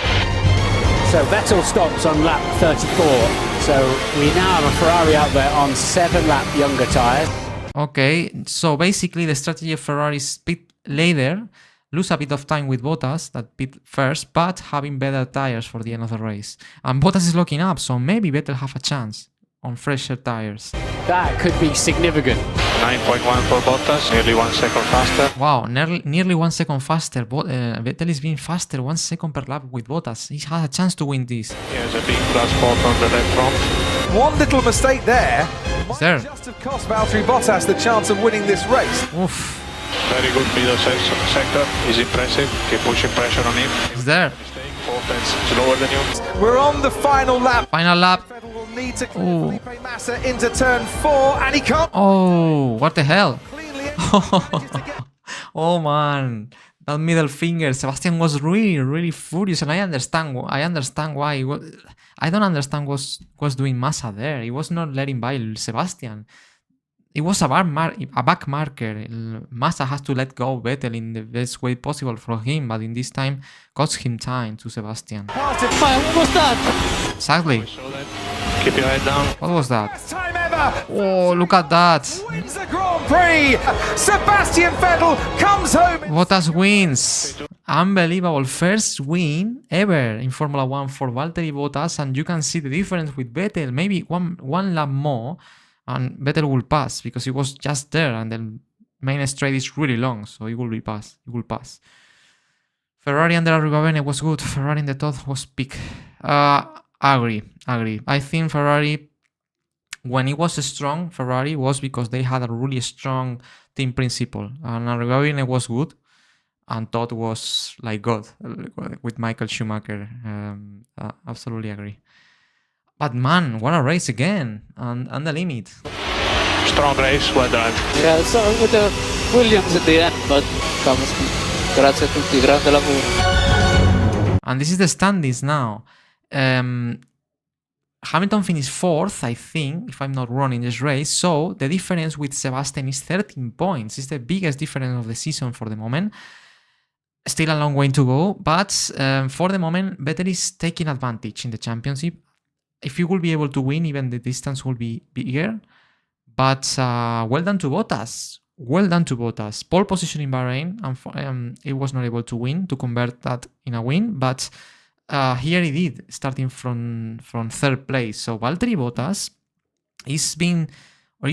So Vettel stops on lap 34. So we now have a Ferrari out there on 7-lap younger tyres. Okay, so basically the strategy of Ferrari is pit later, lose a bit of time with Bottas, that pit first, but having better tyres for the end of the race. And Bottas is locking up, so maybe Vettel have a chance on fresher tyres. That could be significant. 9.1 for Bottas, nearly 1 second faster. Wow, nearly 1 second faster. Vettel is being faster 1 second per lap with Bottas. He has a chance to win this. Here's a big flat spot on the left front. One little mistake there, Might there. just have cost Valtteri Bottas the chance of winning this race. Oof. Very good middle sector. He's impressive. Keep pushing pressure on him. He's there. 4 tenths slower than you. We're on the final lap. Final lap. Vettel will need to clear Felipe Massa into turn 4, and he can't. Oh, what the hell? Cleanly Oh man, that middle finger. Sebastian was really furious, and I understand why. I don't understand what was doing Massa there. He was not letting by Sebastian. It was a back marker. Massa has to let go Vettel in the best way possible for him, but in this time cost him time to Sebastian. What was that? Exactly. Keep your head down. What was that? Best time ever. Oh, look at that. Wins the Grand Prix. Sebastian Vettel comes home. Bottas wins. Unbelievable. First win ever in Formula 1 for Valtteri Bottas, and you can see the difference with Vettel. Maybe one lap more and Vettel will pass because he was just there, and the main straight is really long, so he will pass. Ferrari under Azerbaijan was good. Ferrari in the top was peak. Agree. I think Ferrari, when it was strong, Ferrari was because they had a really strong team principle, and Azerbaijan was good, and Todd was like God with Michael Schumacher. Absolutely agree. But man, what a race again, and the limit. Strong race, well done. Yeah, so with the Williams at the end, but grazie a tutti, grande lavoro. And this is the standings now. Hamilton finished 4th, I think, if I'm not wrong, in this race. So the difference with Sebastian is 13 points. It's the biggest difference of the season for the moment. Still a long way to go, but for the moment, Vettel is taking advantage in the championship. If you will be able to win, even the distance will be bigger. But well done to Bottas. Pole position in Bahrain, and it was not able to win, to convert that in a win. But here he did, starting from 3rd place. So Valtteri Bottas is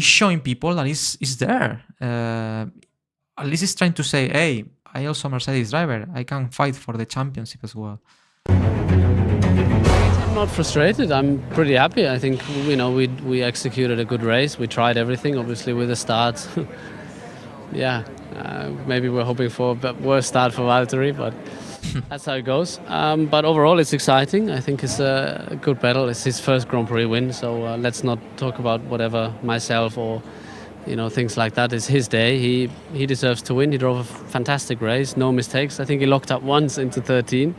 showing people that he's there. At least he's trying to say, hey, I also a Mercedes driver. I can fight for the championship as well. I'm not frustrated. I'm pretty happy. I think we executed a good race. We tried everything, obviously, with the start. Maybe we're hoping for a worse start for Valtteri, but that's how it goes. But overall, it's exciting. I think it's a good battle. It's his first Grand Prix win, so let's not talk about whatever myself or things like that. It's his day. He deserves to win. He drove a fantastic race, no mistakes. I think he locked up once into 13.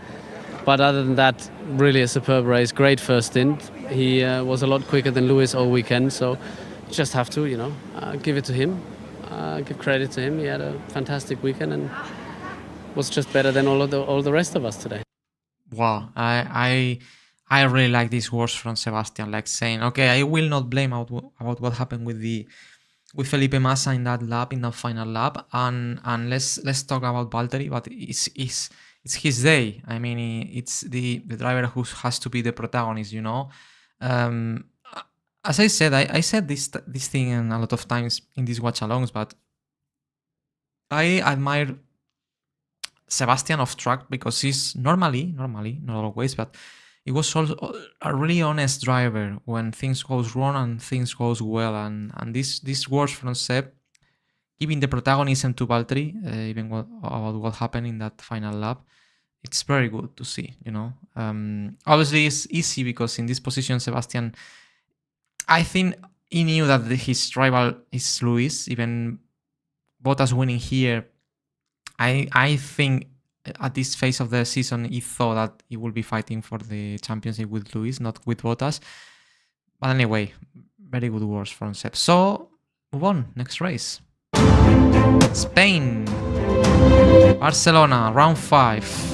But other than that, really a superb race. Great first stint. He was a lot quicker than Lewis all weekend, so just have to, give it to him, give credit to him. He had a fantastic weekend and was just better than all the rest of us today. Wow, I really like these words from Sebastian, like saying, okay, I will not blame about what happened with Felipe Massa in that lap, in that final lap, and let's talk about Valtteri, but it's his day. I mean, it's the driver who has to be the protagonist, As I said, I said this thing a lot of times in these watch-alongs, but I admire Sebastian off track because he's normally, not always, but he was also a really honest driver when things goes wrong and things goes well. And these words from Seb, giving the protagonism to Valtteri, even about what happened in that final lap, it's very good to see, Obviously, it's easy because in this position, Sebastian, I think he knew that his rival is Lewis. Even Bottas winning here, I think at this phase of the season, he thought that he would be fighting for the championship with Lewis, not with Bottas. But anyway, very good words from Seb. So, move on, next race. Spain. Barcelona, round 5.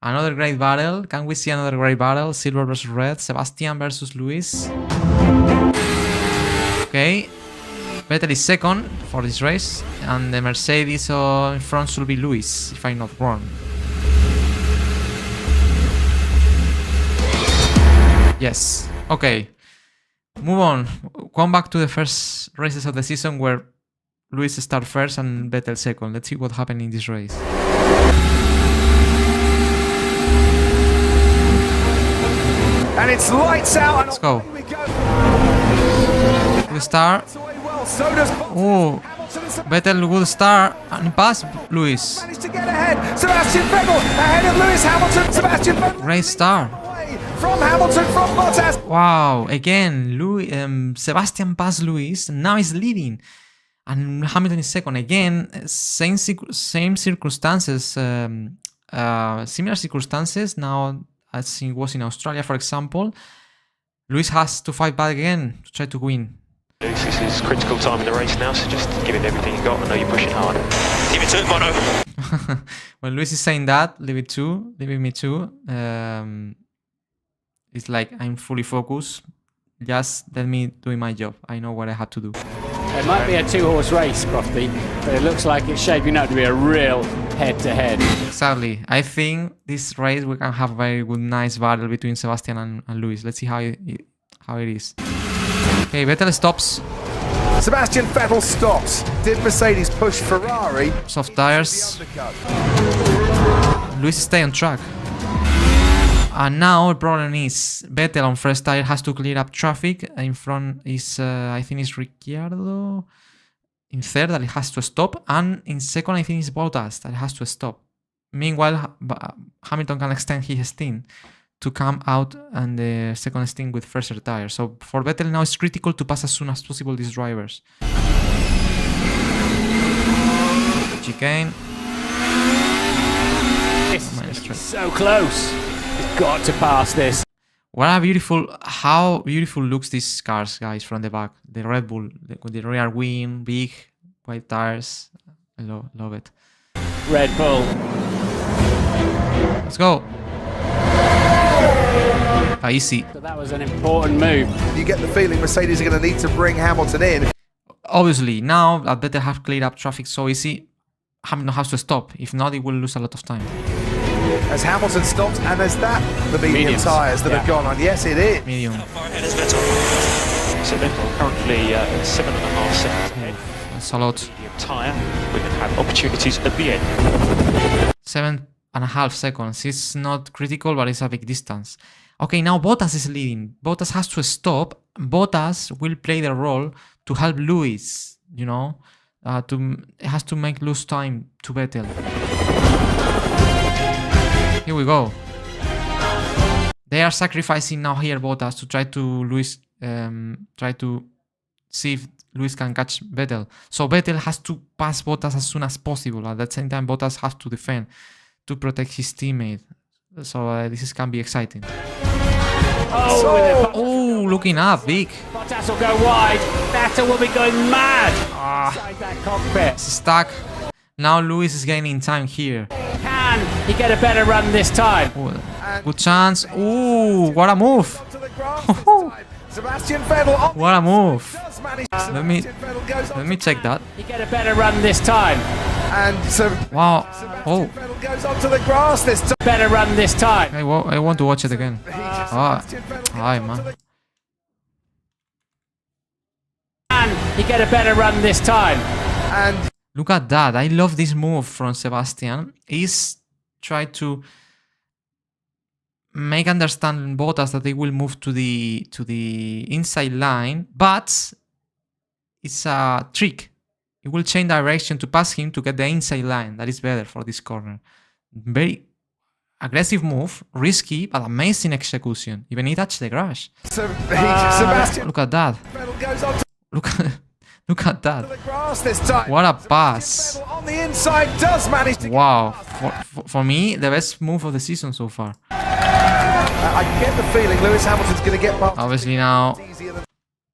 Another great battle. Can we see another great battle? Silver versus red. Sebastian versus Lewis. Okay. Vettel is second for this race. And the Mercedes in front should be Lewis, if I'm not wrong. Yes. Okay. Move on. Come back to the first races of the season where Lewis started first and Vettel second. Let's see what happened in this race. And it's lights out. Let's go. The Good start. Oh, Vettel good start and pass Lewis. Managed to get ahead. Sebastian Vettel ahead of Lewis Hamilton. Sebastian Vettel. Great start. From Hamilton, from Bottas. Wow, again, Sebastian passed Lewis, now he's leading. And Hamilton is second. Again, same circumstances, similar circumstances now as it was in Australia, for example. Lewis has to fight back again to try to win. This is critical time in the race now, so just give it everything you got. I know you're pushing hard. Give it to it, Mono. When Lewis is saying that, leave it me too. It's like I'm fully focused. Just let me do my job. I know what I have to do. It might be a two-horse race, Crofty, but it looks like it's shaping up to be a real head-to-head. Exactly. I think this race we can have a very good, nice battle between Sebastian and Lewis. Let's see how it is. Okay, Vettel stops. Sebastian Vettel stops. Did Mercedes push Ferrari? Soft tires. Lewis stay on track. And now the problem is Vettel on first tire has to clear up traffic. In front is I think it's Ricciardo. In third that it has to stop, and in second I think it's Bottas that has to stop. Meanwhile, Hamilton can extend his stint to come out and the second stint with fresher tires. So for Vettel now it's critical to pass as soon as possible these drivers. Chicane. So close. You've got to pass this. How beautiful looks these cars, guys, from the back. The Red Bull, with the rear wing, big, white tires. I love it. Red Bull. Let's go. Easy. So that was an important move. You get the feeling Mercedes are going to need to bring Hamilton in. Obviously, now that Vettel have cleared up traffic so easy, Hamilton has to stop. If not, he will lose a lot of time. As Hamilton stops, and is that the medium tyres that have gone on? Yes, it is. Medium. So Vettel currently 7.5 seconds ahead. That's a lot. Medium tyre. We're going to have opportunities at the end. 7.5 seconds. It's not critical, but it's a big distance. Okay, now Bottas is leading. Bottas has to stop. Bottas will play the role to help Lewis, you know. It has to make lose time to Vettel. Here we go. They are sacrificing now here Bottas to try to try to see if Lewis can catch Vettel. So Vettel has to pass Bottas as soon as possible. At the same time, Bottas has to defend to protect his teammate. So this can be exciting. Oh, looking up, big. Bottas will go wide. Vettel will be going mad. Inside that cockpit. It's stuck. Now Lewis is gaining time here. Can he get a better run this time? Ooh, good chance. Ooh, what a move. Sebastian Vettel. What a move. Let me check that. He get a better run this time. And so wow. Oh. Vettel goes onto the grass this time. Better run this time. I want to watch it again. Hi, man. Can he get a better run this time? And look at that. I love this move from Sebastian. He's tried to make understand Bottas that they will move to the inside line, but it's a trick. It will change direction to pass him to get the inside line. That is better for this corner. Very aggressive move, risky, but amazing execution. Even he touched the grass. Sebastian. Look at that. Look at that. What a pass. On the inside does manage to wow. For me, the best move of the season so far. I get the feeling Lewis Hamilton's going to get past. Obviously now,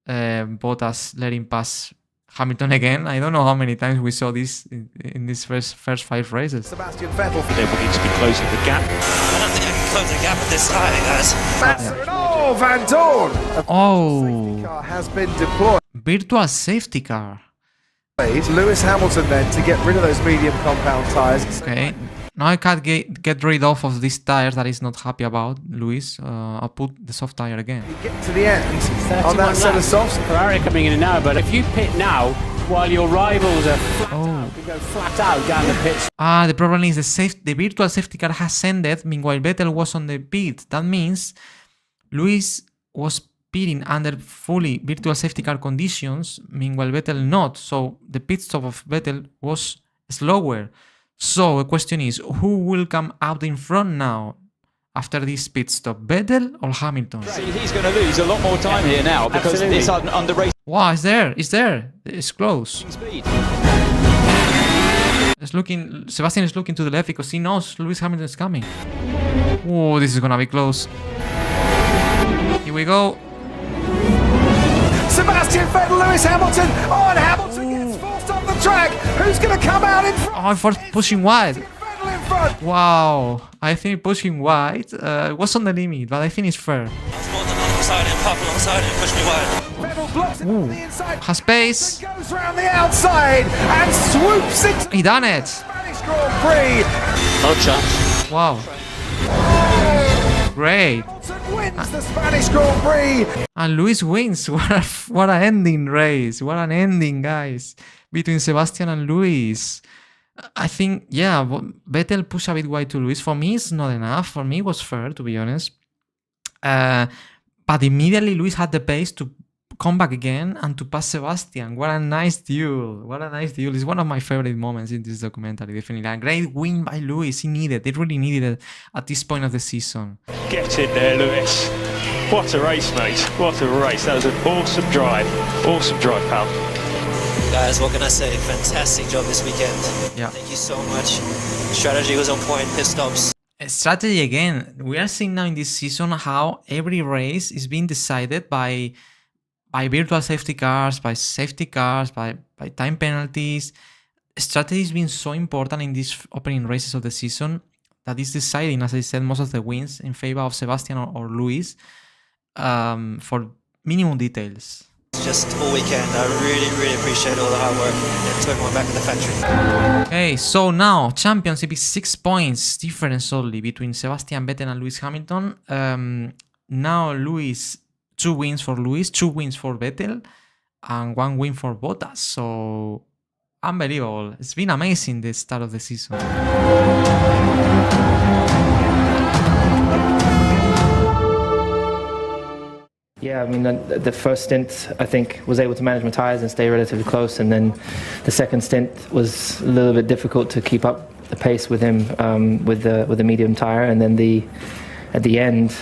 Bottas letting pass Hamilton again. I don't know how many times we saw this in these first 5 races. Sebastian Vettel. They will need to be closing the gap. I don't think I can close the gap at this time, guys. Oh, Van Dorn. Oh. Car has been deployed. Virtual safety car. Lewis Hamilton then to get rid of those medium compound tyres. Okay. Now I can't get rid of these tires that he's not happy about, Lewis. I'll put the soft tire again. Get to the end on that set of softs. Ferrari coming in now, but if you pit now while your rivals are flat out, you go flat out down the pit. The problem is the virtual safety car has ended. Meanwhile, Vettel was on the pit. That means Lewis was pitting under fully virtual safety car conditions, meanwhile Vettel not. So the pit stop of Vettel was slower. So the question is, who will come out in front now after this pit stop, Vettel or Hamilton? See, he's going to lose a lot more time here now because it's under race. Wow, it's there. It's close. Sebastian is looking to the left because he knows Lewis Hamilton is coming. Oh, this is gonna be close. Here we go. Sebastian Vettel, Lewis Hamilton. Oh, and Hamilton gets forced off the track. Who's going to come out in front? Oh, for pushing wide. Wow, I think pushing wide was on the limit, but I think it's fair. Ooh, has pace. Goes round the outside and swoops it. He done it. Spanish Grand Prix. No chance. Wow. Great. Wins the Spanish Grand Prix. And Lewis wins. What an ending race. What an ending, guys. Between Sebastian and Lewis. I think, yeah, Vettel pushed a bit wide to Lewis. For me, it's not enough. For me, it was fair, to be honest. But immediately, Lewis had the pace to come back again and to pass Sebastian. What a nice duel. What a nice duel. It's one of my favorite moments in this documentary, definitely. A great win by Lewis. He really needed it at this point of the season. Get in there, Lewis. What a race, mate. What a race. That was an awesome drive. Awesome drive, pal. Guys, what can I say? Fantastic job this weekend. Yeah. Thank you so much. Strategy was on point, pit stops. Strategy again. We are seeing now in this season how every race is being decided by virtual safety cars, by time penalties. Strategy has been so important in these opening races of the season that is deciding, as I said, most of the wins in favor of Sebastian or Lewis for minimum details. Just all weekend, I really appreciate all the hard work and to everyone back at the factory. Okay, so now championship is 6 points difference only between Sebastian Vettel and Lewis Hamilton. Now Lewis, 2 wins for Lewis, 2 wins for Vettel, and 1 win for Bottas. So unbelievable. It's been amazing the start of the season. Yeah, I mean, the first stint, I think, was able to manage my tyres and stay relatively close. And then the second stint was a little bit difficult to keep up the pace with him with the medium tyre. And then at the end,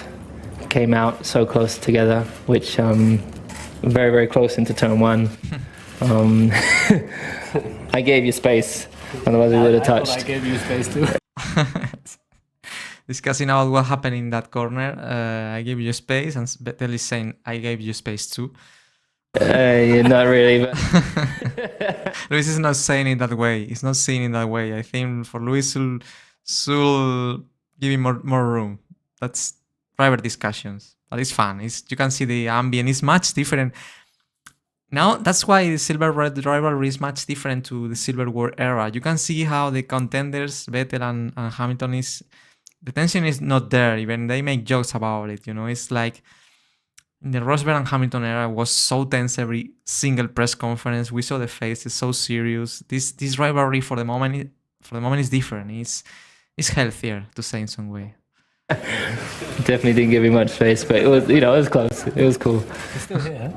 came out so close together, which very close into turn 1. I gave you space, otherwise we would have touched. I gave you space too. Discussing about what happened in that corner, I gave you space, and Vettel is saying, I gave you space too. Not really, but Lewis is not saying it that way. He's not saying it that way. I think for Lewis, should give him more room. That's private discussions, but it's fun. You can see the ambient is much different. Now, that's why the Silver Red rivalry is much different to the Silver War era. You can see how the contenders, Vettel and Hamilton, the tension is not there. Even they make jokes about it, you know. It's like in the Rosberg and Hamilton era was so tense every single press conference. We saw the faces so serious. This rivalry for the moment is different. It's healthier, to say in some way. Definitely didn't give me much space, but it was close. It was cool. You're still here.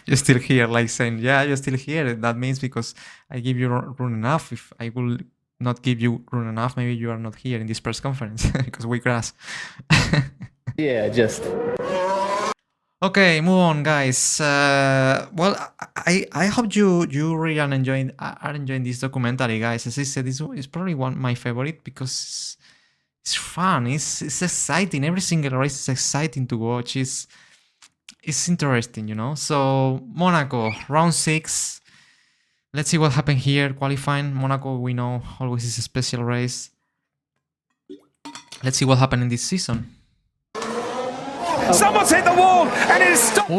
You're still here, like saying, yeah, you're still here. That means because I give you room enough. If I will not give you room enough, maybe you are not here in this press conference because we grass. Yeah, just. Okay, move on, guys. Well, I hope you really are enjoying this documentary, guys. As I said, it's probably my favorite because it's fun. It's exciting. Every single race is exciting to watch. It's interesting, you know. So Monaco, round 6. Let's see what happened here. Qualifying Monaco, we know always is a special race. Let's see what happened in this season. Someone's hit the wall and it is stopped.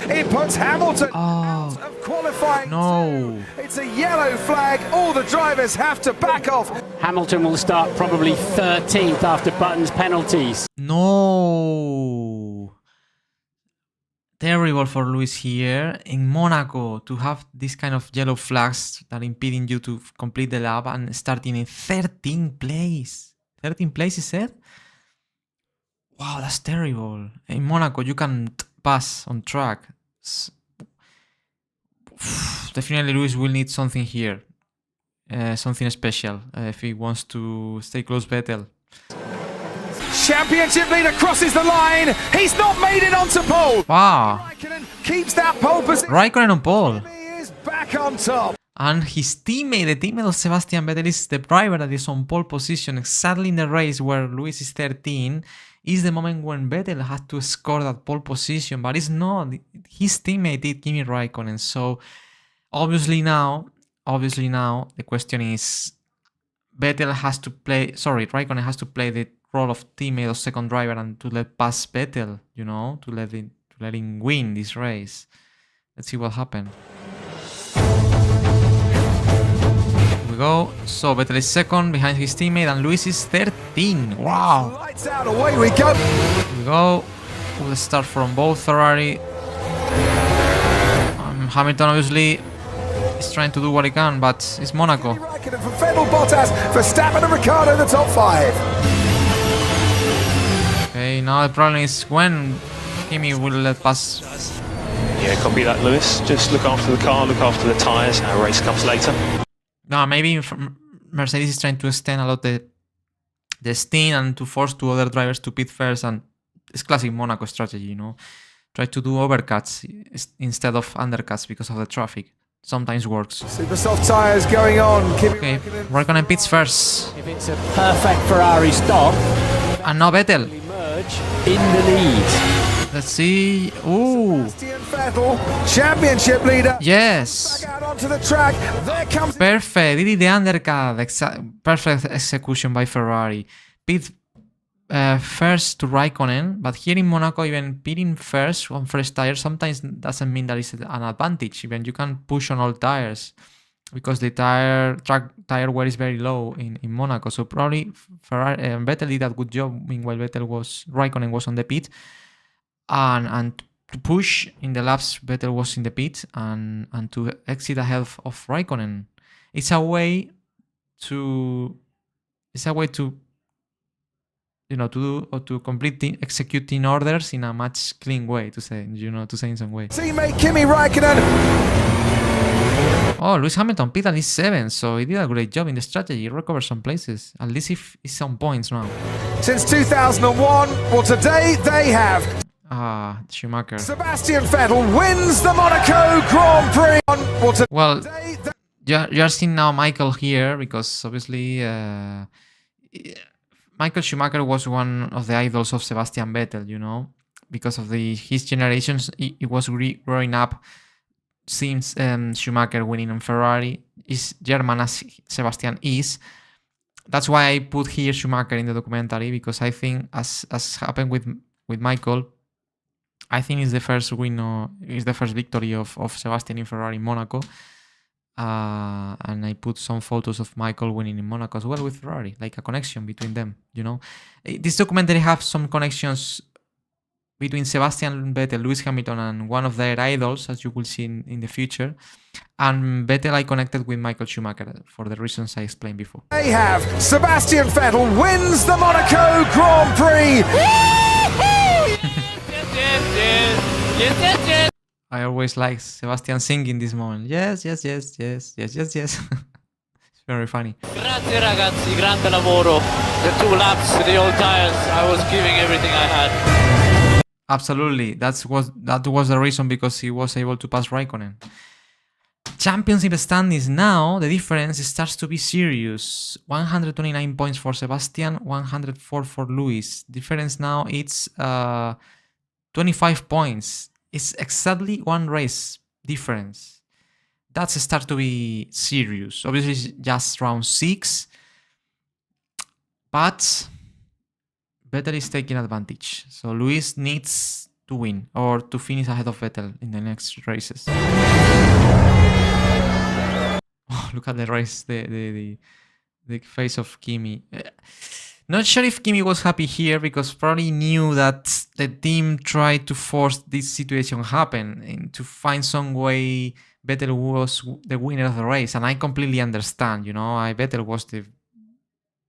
It puts Hamilton out of qualifying. No. It's a yellow flag. All the drivers have to back off. Hamilton will start probably 13th after Button's penalties. No. Terrible for Lewis here in Monaco to have this kind of yellow flags that impeding you to complete the lap and starting in 13th place. 13th place, is it? Wow, that's terrible. In Monaco, you can't pass on track. Definitely Lewis will need something here. Something special if he wants to stay close Vettel. Championship leader crosses the line. He's not made it onto pole. Wow. Raikkonen keeps that pole position. Raikkonen on pole. He is back on top. And his teammate, the teammate of Sebastian Vettel, is the driver that is on pole position exactly in the race where Lewis is 13. Is the moment when Vettel had to score that pole position, but it's not. His teammate did, Kimi Raikkonen. So obviously now the question is, Raikkonen has to play the role of teammate or second driver and to let pass Vettel, you know, to let him win this race. Let's see what happens. Here we go. So Vettel is second behind his teammate and Lewis is 13. Wow. Lights out, away we go. Here we go. We'll start from both Ferrari. Hamilton obviously is trying to do what he can, but it's Monaco. Raikkonen for Vettel, Bottas, Verstappen and Ricciardo in the top 5. Okay, now the problem is when Kimi will let pass. Yeah, copy that, Lewis. Just look after the car, look after the tyres. Our race comes later. No, maybe Mercedes is trying to extend a lot the stint and to force two other drivers to pit first, and it's classic Monaco strategy, you know. Try to do overcuts instead of undercuts because of the traffic. Sometimes works. Super soft tyres going on. Okay, Raikkonen pits first. If it's a perfect Ferrari stop, and now Vettel. Emerge in the lead. Let's see. Ooh. Sebastian Vettel, championship leader. Yes. Back out onto the track. There comes. Perfect. He did the undercut. Perfect execution by Ferrari. Pit first to Raikkonen, but here in Monaco, even pitting first on fresh tires sometimes doesn't mean that it's an advantage. Even you can push on all tires because the tire wear is very low in Monaco. So probably Vettel did a good job. Meanwhile, Raikkonen was on the pit, and to push in the laps, Vettel was in the pit and to exit ahead of Raikkonen. It's a way to you know, to do or to executing orders in a much clean way, to say in some way. Teammate Kimi Raikkonen. Oh, Lewis Hamilton pit at least 7, so he did a great job in the strategy. He recovered some places. At least if he's on points now. Since 2001, well, today they have. Schumacher. Sebastian Vettel wins the Monaco Grand Prix. Well, you're seeing now Michael here because obviously Michael Schumacher was one of the idols of Sebastian Vettel, you know, because of his generations. He was growing up since Schumacher winning on Ferrari. Is German as Sebastian is. That's why I put here Schumacher in the documentary, because I think as happened with Michael, I think it's the first win or is the first victory of Sebastian in Ferrari in Monaco. And I put some photos of Michael winning in Monaco as well with Ferrari, like a connection between them, you know. This documentary has some connections between Sebastian Vettel, Lewis Hamilton, and one of their idols, as you will see in the future. And Vettel I connected with Michael Schumacher for the reasons I explained before. They have Sebastian Vettel wins the Monaco Grand Prix. Yes. I always like Sebastian singing this moment. Yes. It's very funny. Grazie ragazzi, grande lavoro. The 2 laps with the old tires, I was giving everything I had. Absolutely, that was the reason, because he was able to pass Raikkonen. Championship standings now, the difference starts to be serious. 129 points for Sebastian, 104 for Lewis. Difference now it's 25 points. It's exactly one race difference. That's a start to be serious. Obviously, it's just round 6, but Vettel is taking advantage. So Lewis needs to win or to finish ahead of Vettel in the next races. Oh, look at the race, the face of Kimi. Not sure if Kimi was happy here, because probably knew that the team tried to force this situation happen and to find some way Vettel was the winner of the race. And I completely understand, you know. Vettel was the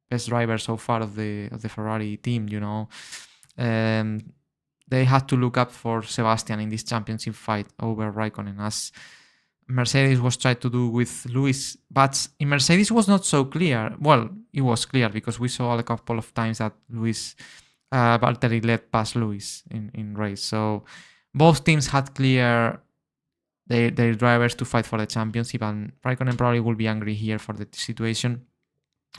best driver so far of the Ferrari team, you know. they had to look up for Sebastian in this championship fight over Raikkonen, as Mercedes was trying to do with Lewis. But in Mercedes was not so clear. Well, it was clear because we saw a couple of times that Valtteri led past Lewis in race. So both teams had clear their drivers to fight for the championship, and Raikkonen probably will be angry here for the situation.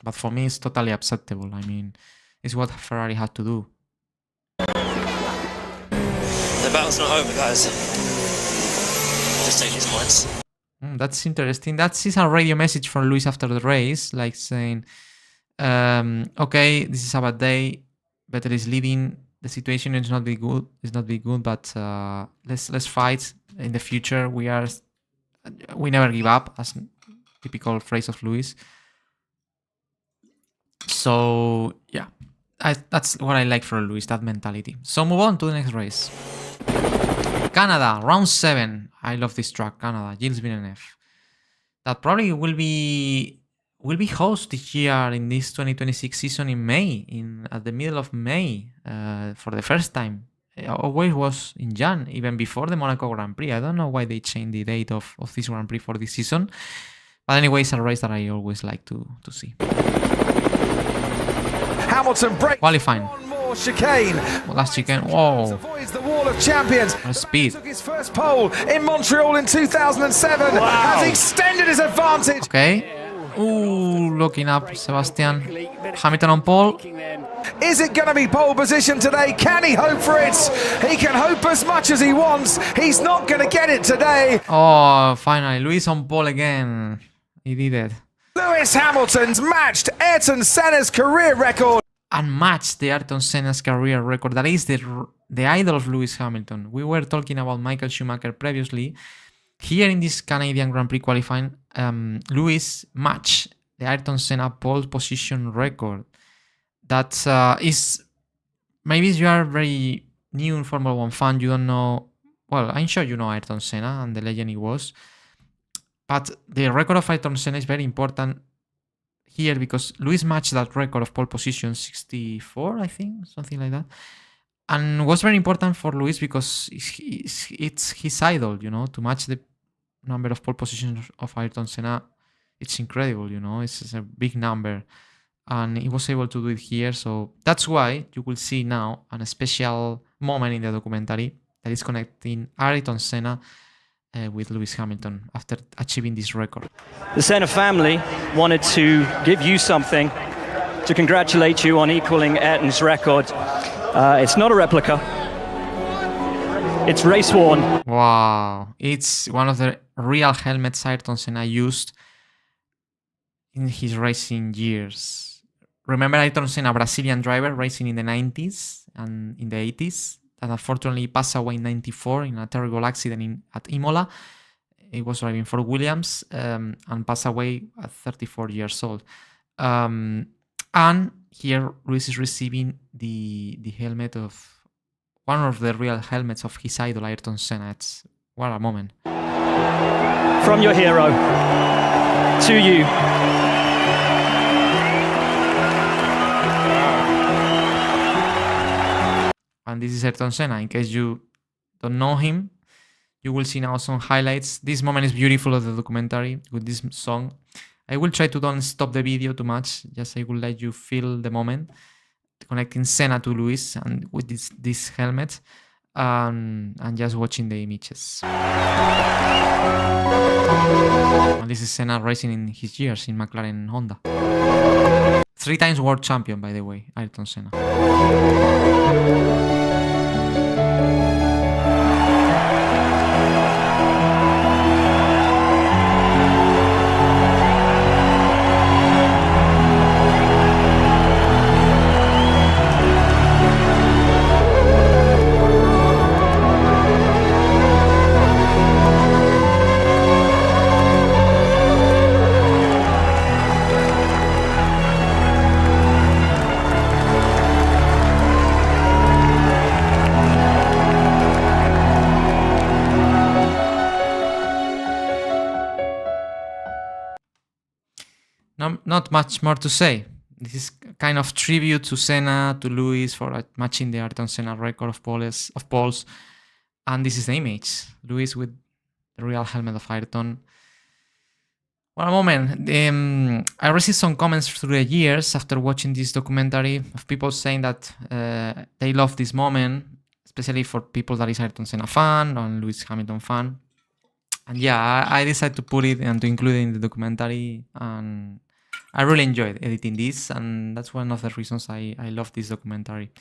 But for me, it's totally acceptable. I mean, it's what Ferrari had to do. The battle's not over, guys. Just take these points. That's interesting. That is a radio message from Lewis after the race, like saying, okay, this is a bad day. Vettel is leading. The situation is not be good. But let's fight in the future. We never give up, as typical phrase of Lewis. So yeah, that's what I like from Lewis, that mentality. So move on to the next race. Canada, round 7. I love this track, Canada, Gilles Villeneuve. That probably will be host this year in this 2026 season in May, at the middle of May, for the first time. It always was in Jan, even before the Monaco Grand Prix. I don't know why they changed the date of this Grand Prix for this season. But anyway, it's a race that I always like to see. Hamilton breaks qualifying. One more chicane. Well, last chicane. Whoa. Avoids the wall of champions. Speed. Took his first pole in Montreal in 2007. Wow. Has extended his advantage. Okay. Ooh, looking up, Sebastian. Hamilton on pole. Is it going to be pole position today? Can he hope for it? He can hope as much as he wants. He's not going to get it today. Oh, finally. Lewis on pole again. He did it. Lewis Hamilton's matched Ayrton Senna's career record. And matched the Ayrton Senna's career record. That is the idol of Lewis Hamilton. We were talking about Michael Schumacher previously. Here in this Canadian Grand Prix qualifying, Lewis matched the Ayrton Senna pole position record. That is, maybe you are very new in Formula 1 fan, you don't know, well, I'm sure you know Ayrton Senna and the legend he was. But the record of Ayrton Senna is very important here because Lewis matched that record of pole position, 64, I think, something like that. And was very important for Lewis because it's his idol, you know, to match the number of pole positions of Ayrton Senna. It's incredible, you know, it's a big number. And he was able to do it here. So that's why you will see now a special moment in the documentary that is connecting Ayrton Senna with Lewis Hamilton after achieving this record. The Senna family wanted to give you something to congratulate you on equaling Ayrton's record. It's not a replica. It's race worn. Wow. It's one of the real helmets Ayrton Senna used in his racing years. Remember Ayrton Senna, Brazilian driver, racing in the 90s and in the 80s? That unfortunately passed away in 94 in a terrible accident at Imola. He was driving for Williams and passed away at 34 years old. And here Lewis is receiving the helmet of one of the real helmets of his idol, Ayrton Senna. What a moment. From your hero to you. And this is Ayrton Senna. In case you don't know him, you will see now some highlights. This moment is beautiful of the documentary with this song. I will try to don't stop the video too much. Just I will let you feel the moment. Connecting Senna to Lewis and with this helmet. And just watching the images. And this is Senna racing in his years in McLaren Honda. 3 times world champion, by the way, Ayrton Senna. Not much more to say. This is kind of tribute to Senna, to Lewis for matching the Ayrton Senna record of poles. And this is the image. Lewis with the real helmet of Ayrton. Well, a moment. I received some comments through the years after watching this documentary of people saying that they love this moment, especially for people that is Ayrton Senna fan or Lewis Hamilton fan. And yeah, I decided to put it and to include it in the documentary, and I really enjoyed editing this, and that's one of the reasons I love this documentary.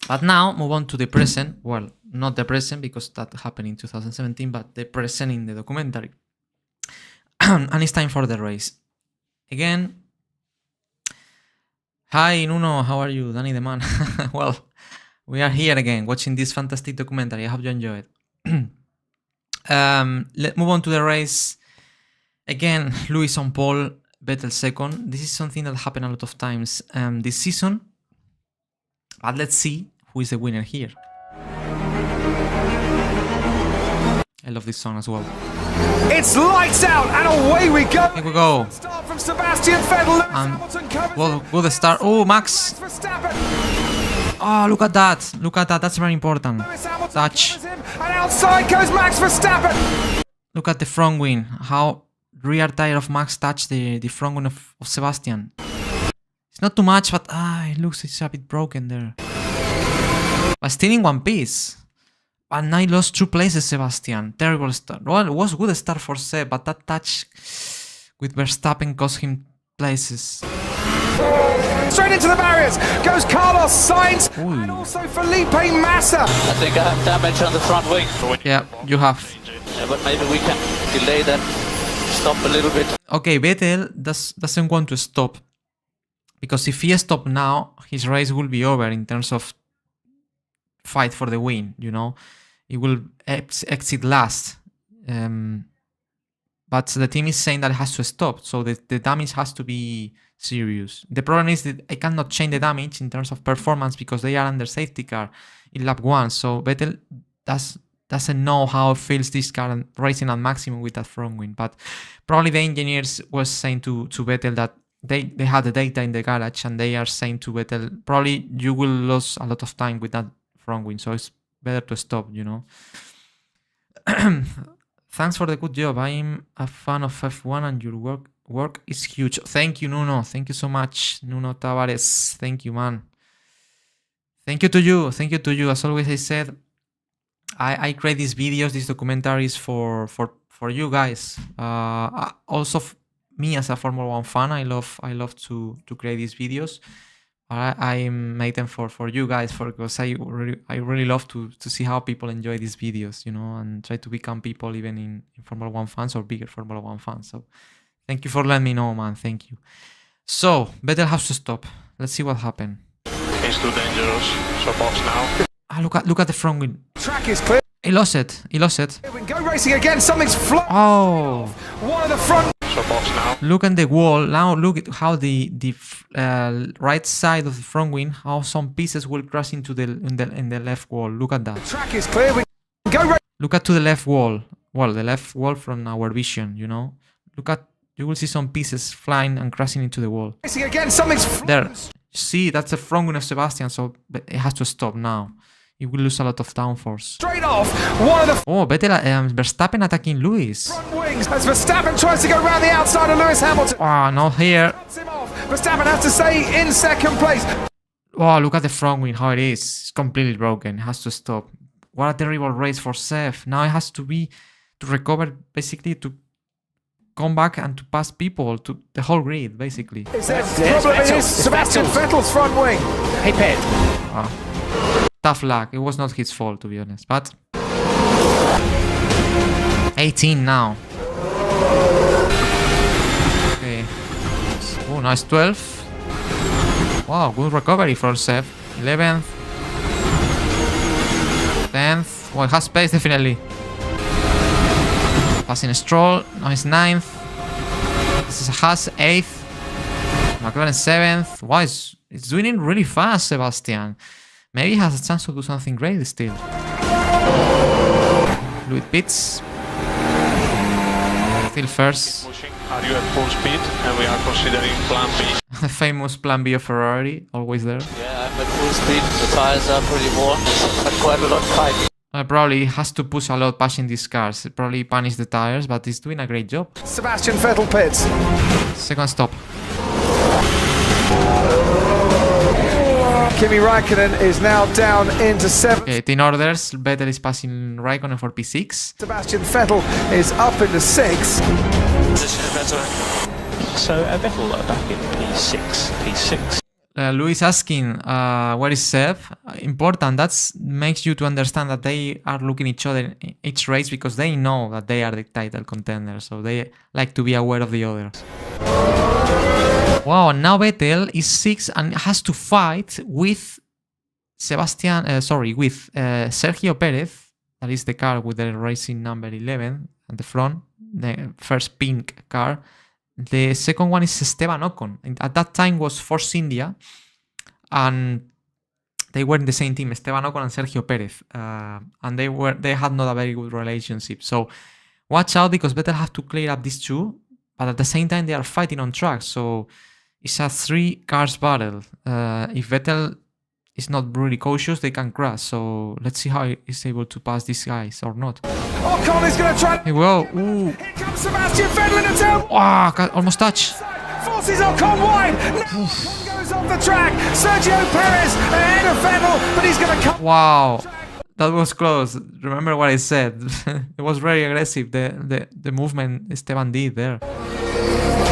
But now, move on to the present. Well, not the present because that happened in 2017, but the present in the documentary. And it's time for the race. Again, hi Nuno, how are you? Danny the man. Well, we are here again watching this fantastic documentary. I hope you enjoy it. Let's move on to the race. Again, Lewis on pole, Vettel second. This is something that happened a lot of times this season. But let's see who is the winner here. I love this song as well. It's lights out and away we go. Here we go. Start from Sebastian Vettel. Lewis Hamilton covers. Well, good start. Oh, Max. Oh, look at that. Look at that. That's very important. Touch. And outside goes Max Verstappen. Look at the front wing. How rear tire of Max touched the front wing of Sebastian. It's not too much, but it looks it's a bit broken there. But still in one piece. And now he lost 2 places, Sebastian. Terrible start. Well, it was a good start for Seb, but that touch with Verstappen cost him places. Straight into the barriers goes Carlos Sainz and also Felipe Massa. I think I have damage on the front wing. Yeah, you have. Yeah, but maybe we can delay that stop a little bit. Okay, Vettel doesn't want to stop. Because if he stops now, his race will be over in terms of fight for the win, you know. He will exit last. But the team is saying that it has to stop, so the damage has to be serious. The problem is that I cannot change the damage in terms of performance because they are under safety car in lap 1. So Vettel doesn't know how it feels this car and racing at maximum with that front wing. But probably the engineers was saying to Vettel that they had the data in the garage and they are saying to Vettel, probably you will lose a lot of time with that front wing, so it's better to stop, you know. Thanks for the good job. I'm a fan of F1 and your work is huge. Thank you, Nuno. Thank you so much, Nuno Tavares. Thank you, man. Thank you to you. Thank you to you. As always, I said, I create these videos, these documentaries for you guys. Also, me as a Formula 1 fan, I love to create these videos. I made them for you guys because I really love to see how people enjoy these videos, you know, and try to become people even in Formula 1 fans or bigger Formula 1 fans. So thank you for letting me know, man. Thank you. So Vettel has to stop. Let's see what happened. It's too dangerous. So box now. Look at the front wing. Track is clear. He lost it. He lost it. We can go racing again. Something's flying. Oh. One of the front. Look at the wall. Now look at how the right side of the front wing, how some pieces will crash into in the left wall. Look at that. The track is clear. We can go. Look at to the left wall. Well, the left wall from our vision, you know. Look at, you will see some pieces flying and crashing into the wall. Racing again. Something's there. See, that's the front wing of Sebastian, so it has to stop now. He will lose a lot of downforce. Straight off, one of the... Oh, Vettel, Verstappen attacking Lewis. Front wings as Verstappen tries to go around the outside of Lewis Hamilton. Oh, not here. Verstappen has to stay in second place. Oh, look at the front wing, how it is. It's completely broken. It has to stop. What a terrible race for Seth. Now it has to be to recover, basically, to come back and to pass people, to the whole grid, basically. The problem is Sebastian Vettel's front wing. Hey, Pet. Tough luck. It was not his fault, to be honest. But 18 now. Okay. Oh, nice 12. Wow, good recovery for Seth. 11th. 10th. Well, it has space, definitely. Passing Stroll. Nice 9th. This is a Haas 8th. McLaren 7th. Wow, it's doing it really fast, Sebastian. Maybe he has a chance to do something great still. Louis pits. Still first. Are you at full speed? And we are considering plan B. The famous plan B of Ferrari, always there. Yeah, I'm at full speed. The tires are pretty warm. But quite a lot of fighting. Probably has to push a lot passing these cars. Probably punish the tires, but he's doing a great job. Sebastian Vettel pits. Second stop. Kimi Raikkonen is now down into 7th. Okay, 10 orders. Vettel is passing Raikkonen for P6. Sebastian Vettel is up into 6th. So Vettel back in P6. Louis asking, where is Seb? Important. That makes you to understand that they are looking each other in each race because they know that they are the title contenders. So they like to be aware of the others. Wow, now Vettel is 6th and has to fight with Sergio Perez. That is the car with the racing number 11 at the front, the first pink car. The second one is Esteban Ocon. At that time was Force India, and they were in the same team, Esteban Ocon and Sergio Perez, and they had not a very good relationship. So watch out because Vettel have to clear up these two, but at the same time they are fighting on track. So it's a 3 cars battle. If Vettel is not really cautious, they can crash. So let's see how he is able to pass these guys or not. Ocon is going to try. Here we go. Ooh. Here comes Sebastian Vettel in attempt. Wow, almost touch. Forces Ocon wide. Now Ocon goes off the track. Sergio Perez ahead of Vettel, but he's going to come. Wow, that was close. Remember what I said. It was very aggressive, the movement Esteban did there.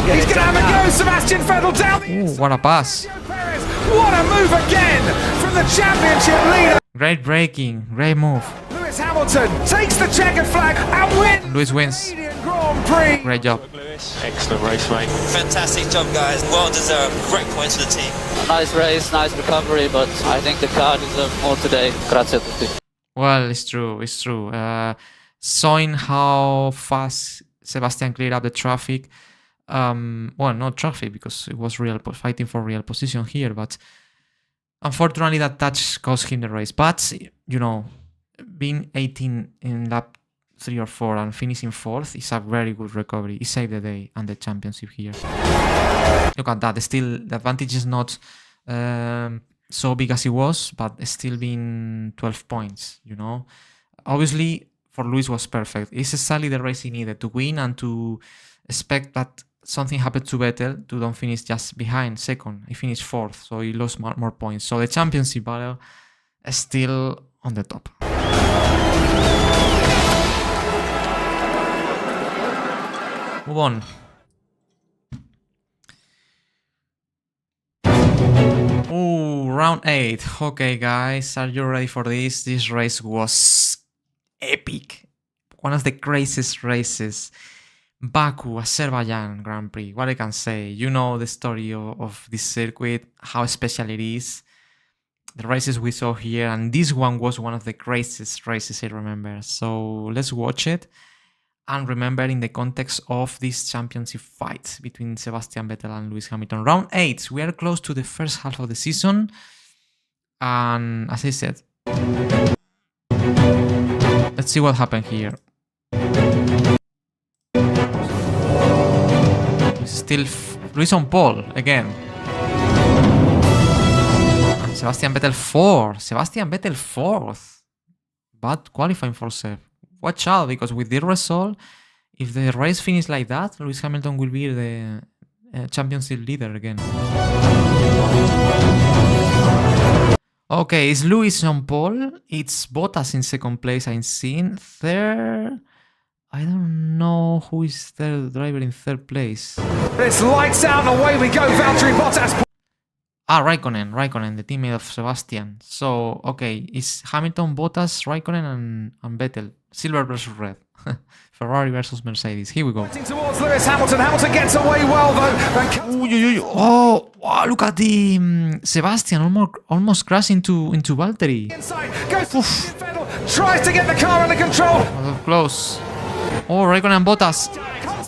He's going to have a go. Sebastian Vettel down. Ooh, what a pass. What a move again from the championship leader. Great braking, great move. Lewis Hamilton takes the checkered flag and wins. Lewis wins. Grand Prix. Great job. Excellent race, mate. Fantastic job, guys. Well deserved. Great points for the team. Nice race, nice recovery, but I think the car deserved more today. Grazie a tutti. Well, it's true, it's true. Showing how fast Sebastian cleared up the traffic. Well, not traffic because it was fighting for real position here, but unfortunately that touch cost him the race. But, you know, being 18 in lap 3 or 4 and finishing 4th is a very good recovery. He saved the day and the championship here. Look at that. Still, the advantage is not so big as it was, but still being 12 points, you know. Obviously, for Lewis was perfect. It's exactly the race he needed to win and to expect that something happened to Vettel to don't finish just behind second. He finished 4th, so he lost more points. So the championship battle is still on the top. Move on. Ooh, round 8. Okay, guys, are you ready for this? This race was epic. One of the craziest races. Baku, Azerbaijan Grand Prix. What I can say, you know the story of this circuit, how special it is. The races we saw here, and this one was one of the craziest races I remember. So let's watch it and remember in the context of this championship fight between Sebastian Vettel and Lewis Hamilton. Round 8, we are close to the first half of the season. And as I said, let's see what happened here. Still Lewis on pole again. And Sebastian Vettel 4. Sebastian Vettel 4th. But qualifying for Seb. Watch out, because with this result, if the race finishes like that, Lewis Hamilton will be the championship leader again. Okay, it's Lewis on pole. It's Bottas in second place, I'm seeing. Third, I don't know who is third driver in third place. It's lights out and away we go. Valtteri Bottas. Raikkonen, the teammate of Sebastian. So, okay, it's Hamilton, Bottas, Raikkonen, and Vettel. Silver versus red. Ferrari versus Mercedes. Here we go. Towards Lewis Hamilton. Hamilton gets away well though. Oh, wow, look at the Sebastian almost crashed into Valtteri. Inside goes Vettel, tries to get the car under control. Close. Oh, Raikkonen and Bottas.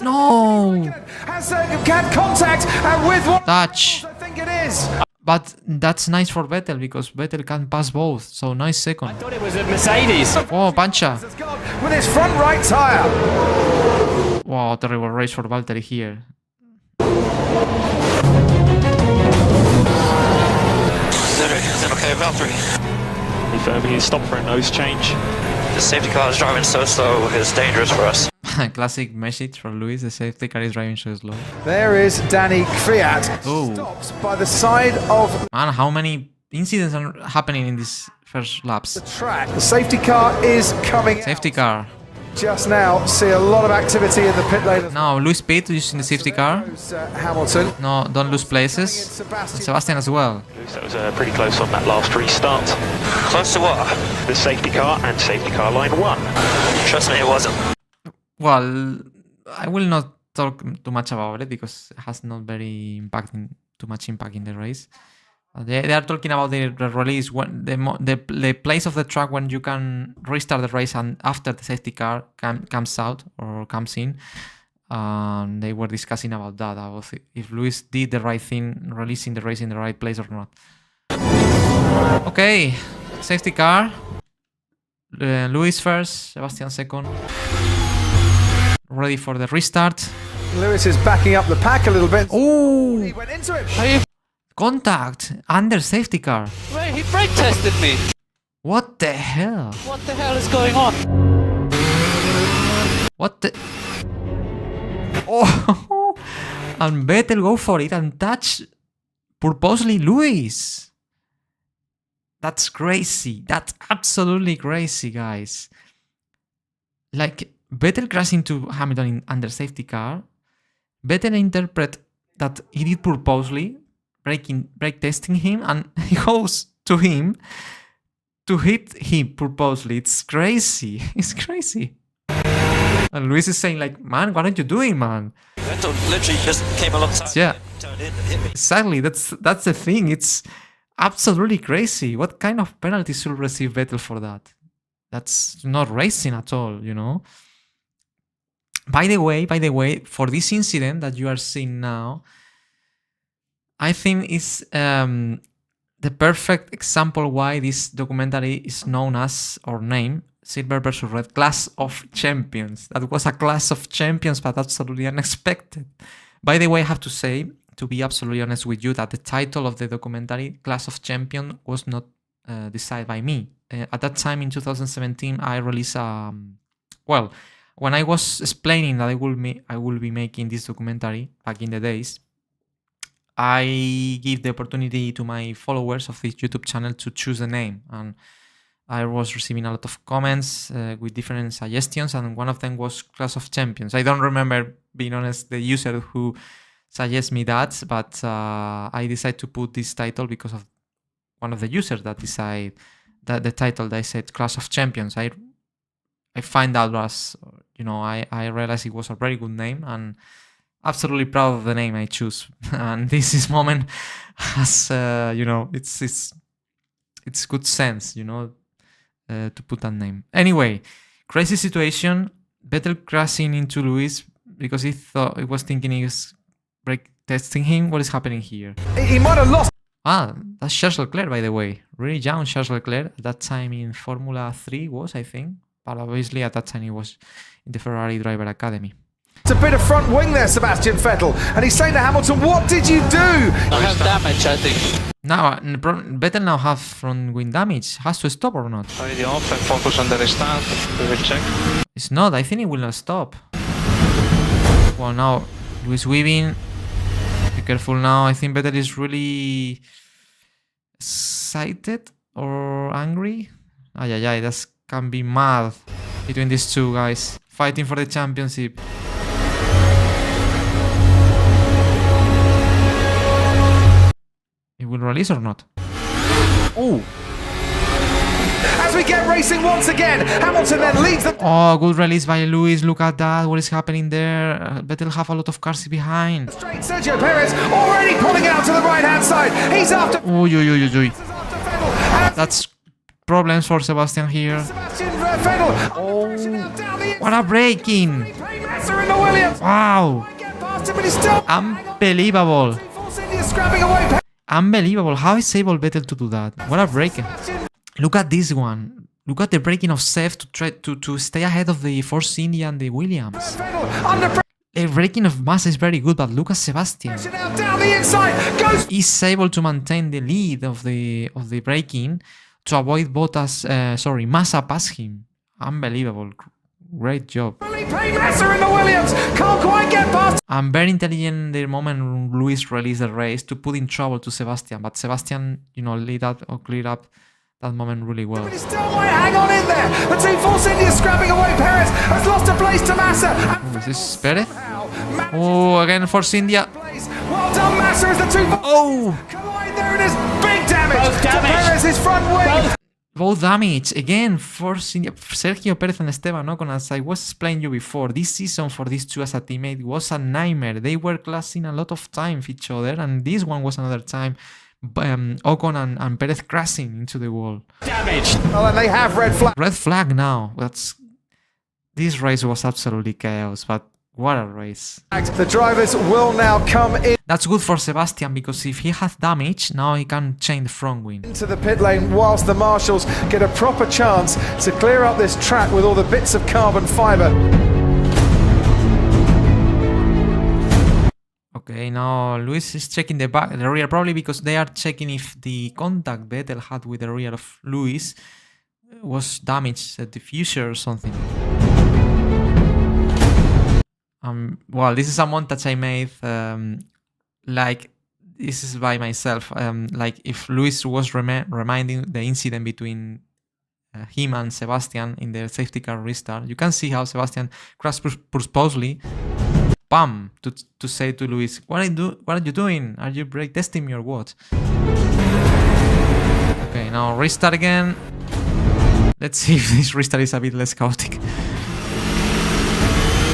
No. Has had contact and with what touch. I think it is. But that's nice for Vettel because Vettel can pass both. So nice second. I thought it was a Mercedes. Oh, Pancha. With his front right tyre. Wow, terrible race for Valtteri here. Is that okay, Valtteri? Firmly stop for a nose change. The safety car is driving so slow, it's dangerous for us. Classic message from Luis, the safety car is driving so slow. There is Dani Kvyat. Oh. Stops by the side of Man, how many incidents are happening in these first laps? the track. The safety car is coming Safety car. just now. See a lot of activity in the pit lane. Now, lose speed using the safety car. Hamilton. No, don't lose places. Sebastian as well. That was pretty close on that last restart. Close to what? The safety car and safety car line 1. Trust me, it wasn't. Well, I will not talk too much about it because it has not too much impact in the race. They are talking about the release, when the place of the track when you can restart the race and after the safety car comes out or comes in. They were discussing about that, about if Luis did the right thing, releasing the race in the right place or not. Okay, safety car. Luis first, Sebastian second. Ready for the restart. Lewis is backing up the pack a little bit. Oh! He went into it. Contact under safety car. Wait, he brake tested me. What the hell? What the hell is going on? What the? Oh! And Vettel go for it and touch purposely Luis. That's crazy. That's absolutely crazy, guys. Like, Vettel crashed into Hamilton under safety car. Vettel interpret that he did purposely, brake testing him, and he goes to him to hit him purposely. It's crazy. It's crazy. And Luis is saying like, man, what are you doing, man? Vettel literally just came alongside Yeah. me, turned in and hit me. Exactly. That's the thing. It's absolutely crazy. What kind of penalty should receive Vettel for that? That's not racing at all, you know? By the way, for this incident that you are seeing now, I think it's the perfect example why this documentary is known as, or named, Silver versus Red, Clash of Champions. That was a clash of champions, but absolutely unexpected. By the way, I have to say, to be absolutely honest with you, that the title of the documentary, Clash of Champions, was not decided by me. At that time, in 2017, I released well, when I was explaining that I will be making this documentary back in the days, I give the opportunity to my followers of this YouTube channel to choose a name, and I was receiving a lot of comments with different suggestions, and one of them was Clash of Champions. I don't remember, being honest, the user who suggests me that, but I decided to put this title because of one of the users that decided that the title they said Clash of Champions. I find that was, you know, I realized it was a very good name, and absolutely proud of the name I choose. And this moment has, you know, it's good sense, you know, to put that name. Anyway, crazy situation. Vettel crashing into Luis because he was thinking he was brake testing him. What is happening here? He might have lost. Ah, that's Charles Leclerc, by the way. Really young Charles Leclerc. At that time in Formula 3 was, I think. But obviously at that time he was in the Ferrari Driver Academy. It's a bit of front wing there, Sebastian Vettel. And he's saying to Hamilton, what did you do? I have damage, I think. Now, Vettel now have front wing damage. Has to stop or not? Already off and focus on the restart. We will check. It's not. I think it will not stop. Well, now, Luis weaving. Be careful now. I think Vettel is really excited or angry. Ay, that can be mad between these two guys. Fighting for the championship. It will release or not? Oh! As we get racing once again, Hamilton then leads the... Oh, good release by Luis. Look at that. What is happening there? Vettel have a lot of cars behind. Straight Sergio Perez already pulling out to the right-hand side. He's after... Oy. That's problems for Sebastian here. Sebastian Vettel. Oh, what a braking! Wow! Unbelievable! Unbelievable! How is able Vettel to do that? What a braking! Look at this one. Look at the braking of Seth to try to stay ahead of the Force India and the Williams. The braking of Massa is very good, but look at Sebastian. He's able to maintain the lead of the braking to avoid Massa pass him. Unbelievable. Great job. And very intelligent the moment Luis released the race to put in trouble to Sebastian, but Sebastian, lead up or cleared up that moment really well. He still might hang on in there. The Team Force India is scrapping away. Perez has lost a place to Massa. Is this Perez? Oh, again Force India. Well done, Massa, as the two. Oh! Collide there, and there's big damage to Perez's front wing. Both damage again. Force India. Sergio Perez and Esteban Ocon, as I was explaining you before, this season for these two as a teammate was a nightmare. They were clashing a lot of time with each other, and this one was another time. Ocon and Perez crashing into the wall. Damage. Well, and they have red flag. Red flag now. This race was absolutely chaos, but what a race. The drivers will now come in. That's good for Sebastian, because if he has damage, now he can change the front wing. Into the pit lane whilst the marshals get a proper chance to clear up this track with all the bits of carbon fibre. Okay, now Luis is checking the rear, probably because they are checking if the contact Vettel had with the rear of Luis was damaged at the diffuser or something. Well, this is a montage I made, this is by myself, like if Luis was reminding the incident between him and Sebastian in the safety car restart. You can see how Sebastian crashed purposely. Bam! To say to Luis, what are you doing? Are you brake testing me or what? Okay, now restart again. Let's see if this restart is a bit less chaotic.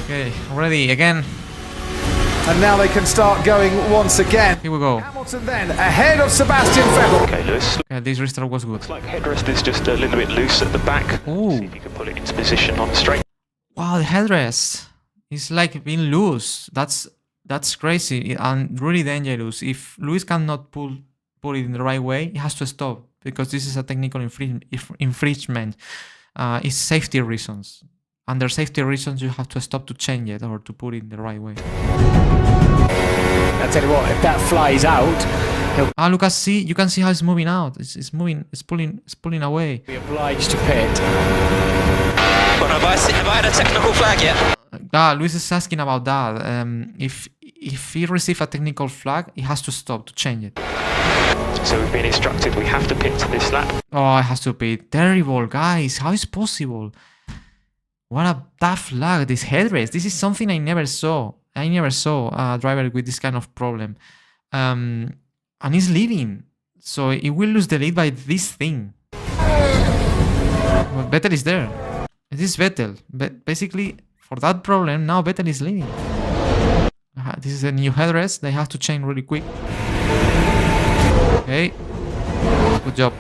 Okay, ready again. And now they can start going once again. Here we go. Hamilton then ahead of Sebastian Vettel. Okay, Lewis. Okay, this restart was good. Looks like headrest is just a little bit loose at the back. Ooh. See if you can pull it into position on the straight. Wow, the headrest. It's like being loose. That's crazy and really dangerous. If Luis cannot pull it in the right way, he has to stop, because this is a technical infringement. It's safety reasons. Under safety reasons, you have to stop to change it or to put it in the right way. I tell you what, if that flies out, look, you can see how it's moving out. It's moving. It's pulling away. Be obliged to pit. Well, have I had a technical flag yet? Luis is asking about that. If he receives a technical flag, he has to stop to change it. So we've been instructed we have to pit to this lap. Oh, it has to be terrible, guys. How is possible? What a tough flag, this headrest. This is something I never saw. I never saw a driver with this kind of problem. And he's leading. So he will lose the lead by this thing. But Vettel is there. This is Vettel. Basically, for that problem, now Vettel is leading. This is a new headrest. They have to change really quick. Okay. Good job.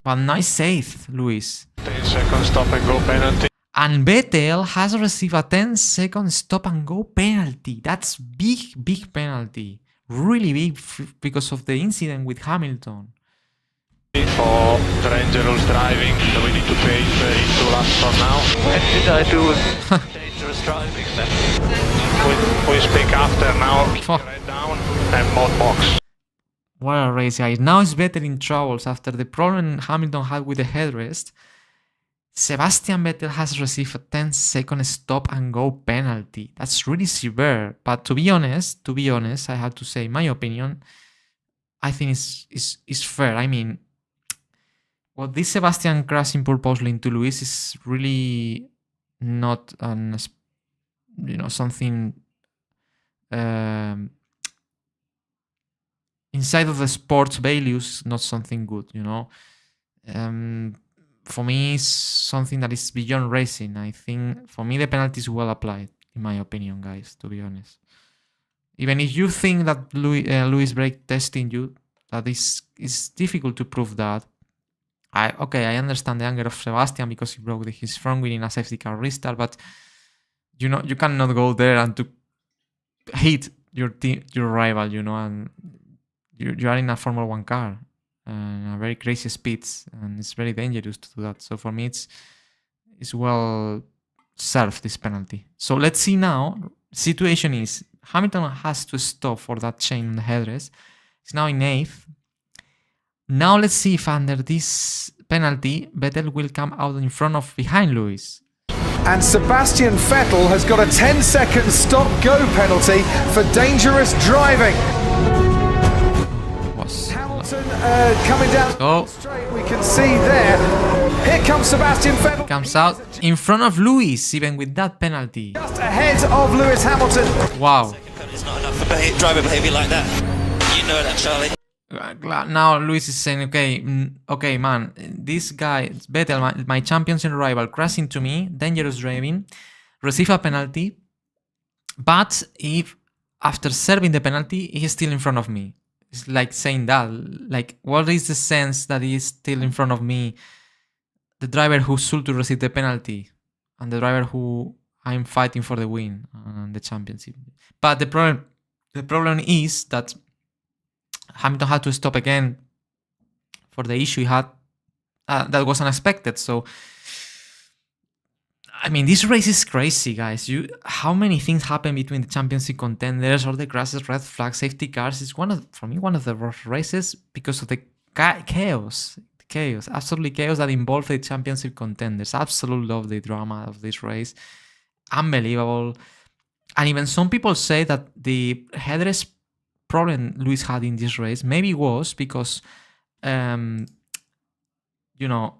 But nice save, Luis. 10-second stop and go penalty. And Vettel has received a 10-second stop and go penalty. That's big penalty. Really big because of the incident with Hamilton. For dangerous driving, so we need to pay in 2 laps from now. When did I do dangerous driving then? We speak after now. Red down and mod box. What a race, guys. Now it's Vettel in troubles after the problem Hamilton had with the headrest. Sebastian Vettel has received a 10-second stop and go penalty. That's really severe. But to be honest, I have to say my opinion. I think it's fair. I mean, what this Sebastian crashing purposely into Luis is really not something inside of the sports values, not something good, For me, it's something that is beyond racing. I think, for me, the penalty is well applied, in my opinion, guys, to be honest. Even if you think that Luis brake testing you, that it's difficult to prove that. I understand the anger of Sebastian because he broke his front wheel in a safety car restart, but you cannot go there and to hit your rival, and you are in a Formula 1 car. very crazy speeds, and it's very dangerous to do that. So for me, it's well served, this penalty. So let's see now. Situation is Hamilton has to stop for that chain on the headrest. He's now in 8th. Now let's see if under this penalty Vettel will come out in front of behind Lewis. And Sebastian Vettel has got a 10-second stop-go penalty for dangerous driving. Hamilton coming down the straight, we can see there. Here comes Sebastian Vettel. Comes out in front of Lewis, even with that penalty. Just ahead of Lewis Hamilton. Wow. It's not enough for driver behaviour like that. You know that, Charlie. Now Lewis is saying, okay, man, this guy, Vettel, my championship rival, crashed into me, dangerous driving, receive a penalty, but if after serving the penalty, he's still in front of me. It's like saying that, like, what is the sense that he is still in front of me, the driver who should to receive the penalty, and the driver who I'm fighting for the win and the championship. But the problem is that Hamilton had to stop again for the issue he had that was unexpected. So, I mean, this race is crazy, guys. How many things happen between the championship contenders, or the crashes, red flag, safety cars? It's for me one of the worst races because of the chaos, absolutely chaos that involved the championship contenders. Absolutely love the drama of this race. Unbelievable. And even some people say that the headrest problem Lewis had in this race maybe was because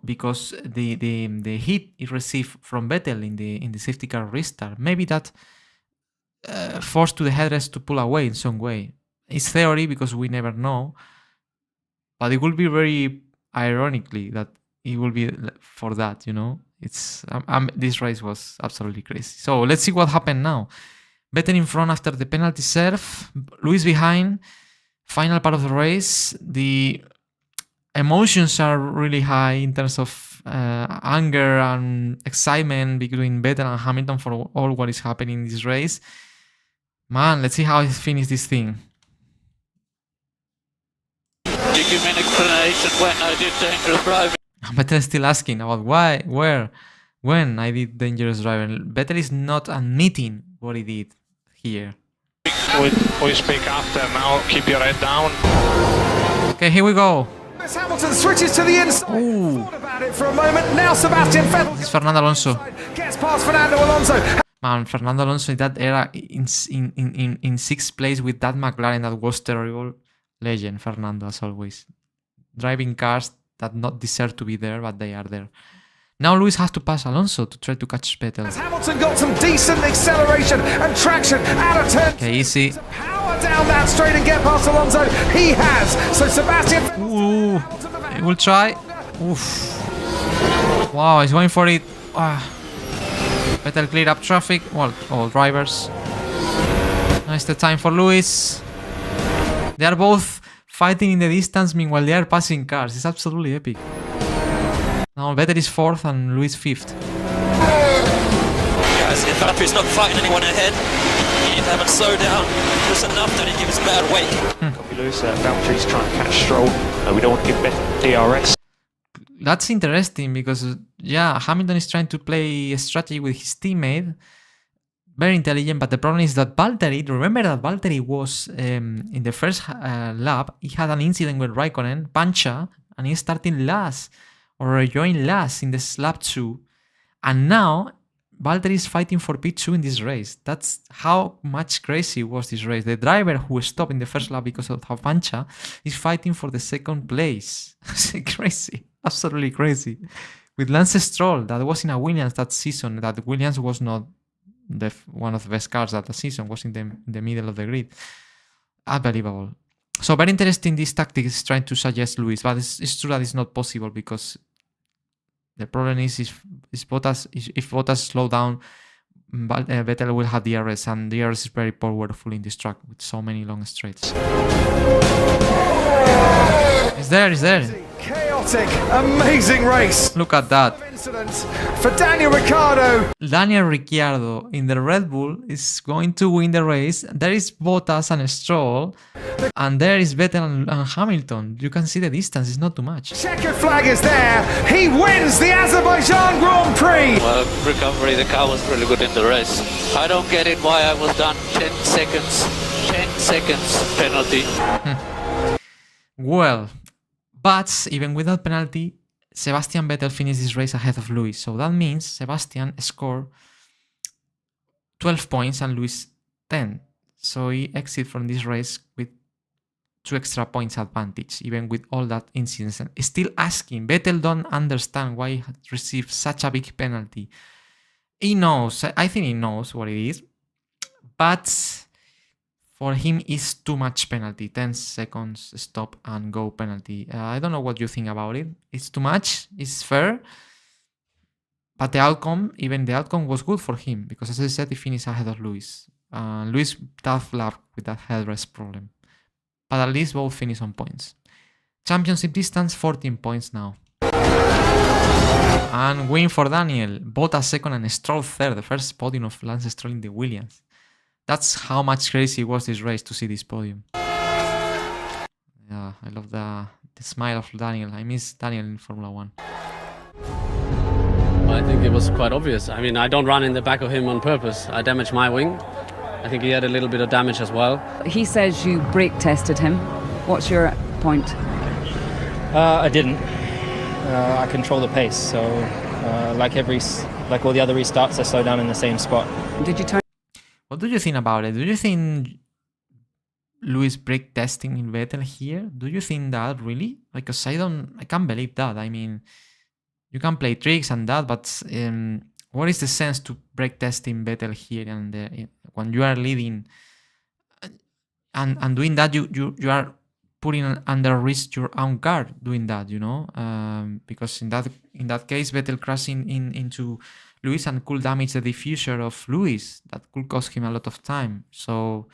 because the hit he received from Vettel in the safety car restart, maybe that forced to the headrest to pull away in some way. It's theory because we never know, but it will be very ironically that it will be for that, it's this race was absolutely crazy. So let's see what happened now. Vettel in front after the penalty serve, Lewis behind. Final part of the race. The emotions are really high in terms of anger and excitement between Vettel and Hamilton for all what is happening in this race. Man, let's see how he finishes this thing. You give me an explanation when I did dangerous driving. Vettel is still asking about why, where, when I did dangerous driving. Vettel is not admitting what he did here. We speak after now. Keep your head down. Okay, here we go. Hamilton switches to the inside. Thought about it for a moment. Now Sebastian Vettel. This is Fernando Alonso. Gets past Fernando Alonso. Man, Fernando Alonso in that era in 6th place with that McLaren that was terrible. Legend, Fernando, as always. Driving cars that not deserve to be there, but they are there. Now Lewis has to pass Alonso to try to catch Vettel. Hamilton got some decent acceleration and traction out of turn. Okay, easy. Power down that straight and get past Alonso. He has. So Sebastian. Ooh, he will try. Oof. Wow, he's going for it. Vettel cleared up traffic. Well, all drivers. Nice the time for Lewis. They are both fighting in the distance, meanwhile they are passing cars. It's absolutely epic. Now Vettel is 4th and Lewis 5th. Guys, if Valtteri's not fighting anyone ahead, you need to have him slow down just enough that he gives bad weight. Copy Lewis, Valtteri's trying to catch Stroll. We don't want to give Vettel DRS. That's interesting because, Hamilton is trying to play a strategy with his teammate. Very intelligent, but the problem is that Valtteri, remember that Valtteri was, in the first lap, he had an incident with Raikkonen, Pancha, and he's starting last, or joined last in this lap 2. And now, Valtteri is fighting for P2 in this race. That's how much crazy was this race. The driver who stopped in the first lap because of Pancha is fighting for the 2nd place. Crazy, absolutely crazy. With Lance Stroll, that was in a Williams that season, that Williams was not one of the best cars that the season, was in the middle of the grid. Unbelievable. So very interesting, this tactic is trying to suggest Lewis, but it's true that it's not possible because the problem is if Bottas slow down, Vettel will have DRS, and DRS is very powerful in this track with so many long straights. It's there. Chaotic, amazing race. Look at that. For Daniel Ricciardo. Daniel Ricciardo in the Red Bull is going to win the race. There is Bottas and Stroll, and there is Vettel and Hamilton. You can see the distance, it's not too much. Checker flag is there. He wins the Azerbaijan Grand Prix. Well, recovery, the car was really good in the race. I don't get it why I was done 10 seconds. 10 seconds penalty. Well, but even without penalty, Sebastian Vettel finished this race ahead of Lewis. So that means Sebastian scored 12 points and Lewis 10. So he exited from this race with 2 extra points advantage, even with all that incidents. And still asking, Vettel don't understand why he had received such a big penalty. He knows, I think he knows what it is, but for him it's too much penalty. 10 seconds stop and go penalty. I don't know what you think about it. It's too much, it's fair, but the outcome, even the outcome was good for him, because as I said, he finished ahead of Lewis. Lewis tough luck with that headrest problem, but at least both finished on points. Championship distance 14 points now. And win for Daniel. Bottas second and Stroll third. The first podium of Lance Stroll in the Williams. That's how much crazy was this race to see this podium. Yeah, I love the smile of Daniel. I miss Daniel in Formula 1. I think it was quite obvious. I mean, I don't run in the back of him on purpose. I damaged my wing. I think he had a little bit of damage as well. He says you brake tested him. What's your point? I didn't. I control the pace, so like all the other restarts, I slow down in the same spot. Did you turn? What do you think about it? Do you think Lewis brake testing in Vettel here? Do you think that really? Because I can't believe that. I mean, you can play tricks and that, but what is the sense to brake testing Vettel here and when you are leading and doing that? You are putting under risk your own car doing that, you know, because in that case Vettel crashing into Lewis and could damage the diffuser of Lewis. That could cost him a lot of time. So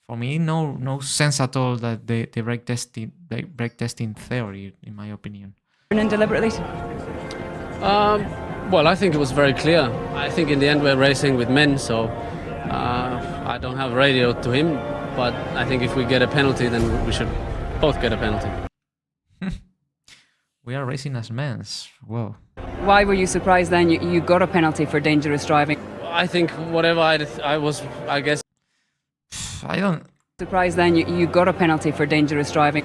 for me, no sense at all that the brake testing theory, in my opinion. And deliberately? Well, I think it was very clear. I think in the end we're racing with men, so I don't have radio to him, but I think if we get a penalty, then we should both get a penalty. We are racing as men. Whoa. Why were you surprised then you got a penalty for dangerous driving? I think whatever I was, I guess. I don't. Surprised then you got a penalty for dangerous driving?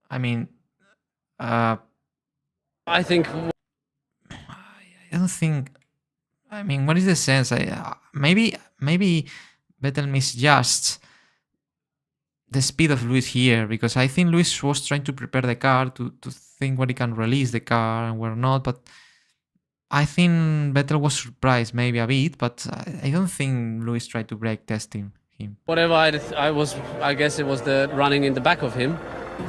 I mean, I think. I don't think. I mean, what is the sense? Maybe Vettel misjudged the speed of Lewis here, because I think Lewis was trying to prepare the car to think where he can release the car and where not, but I think Vettel was surprised maybe a bit, but I don't think Lewis tried to brake testing him. Whatever I was, I guess it was the running in the back of him,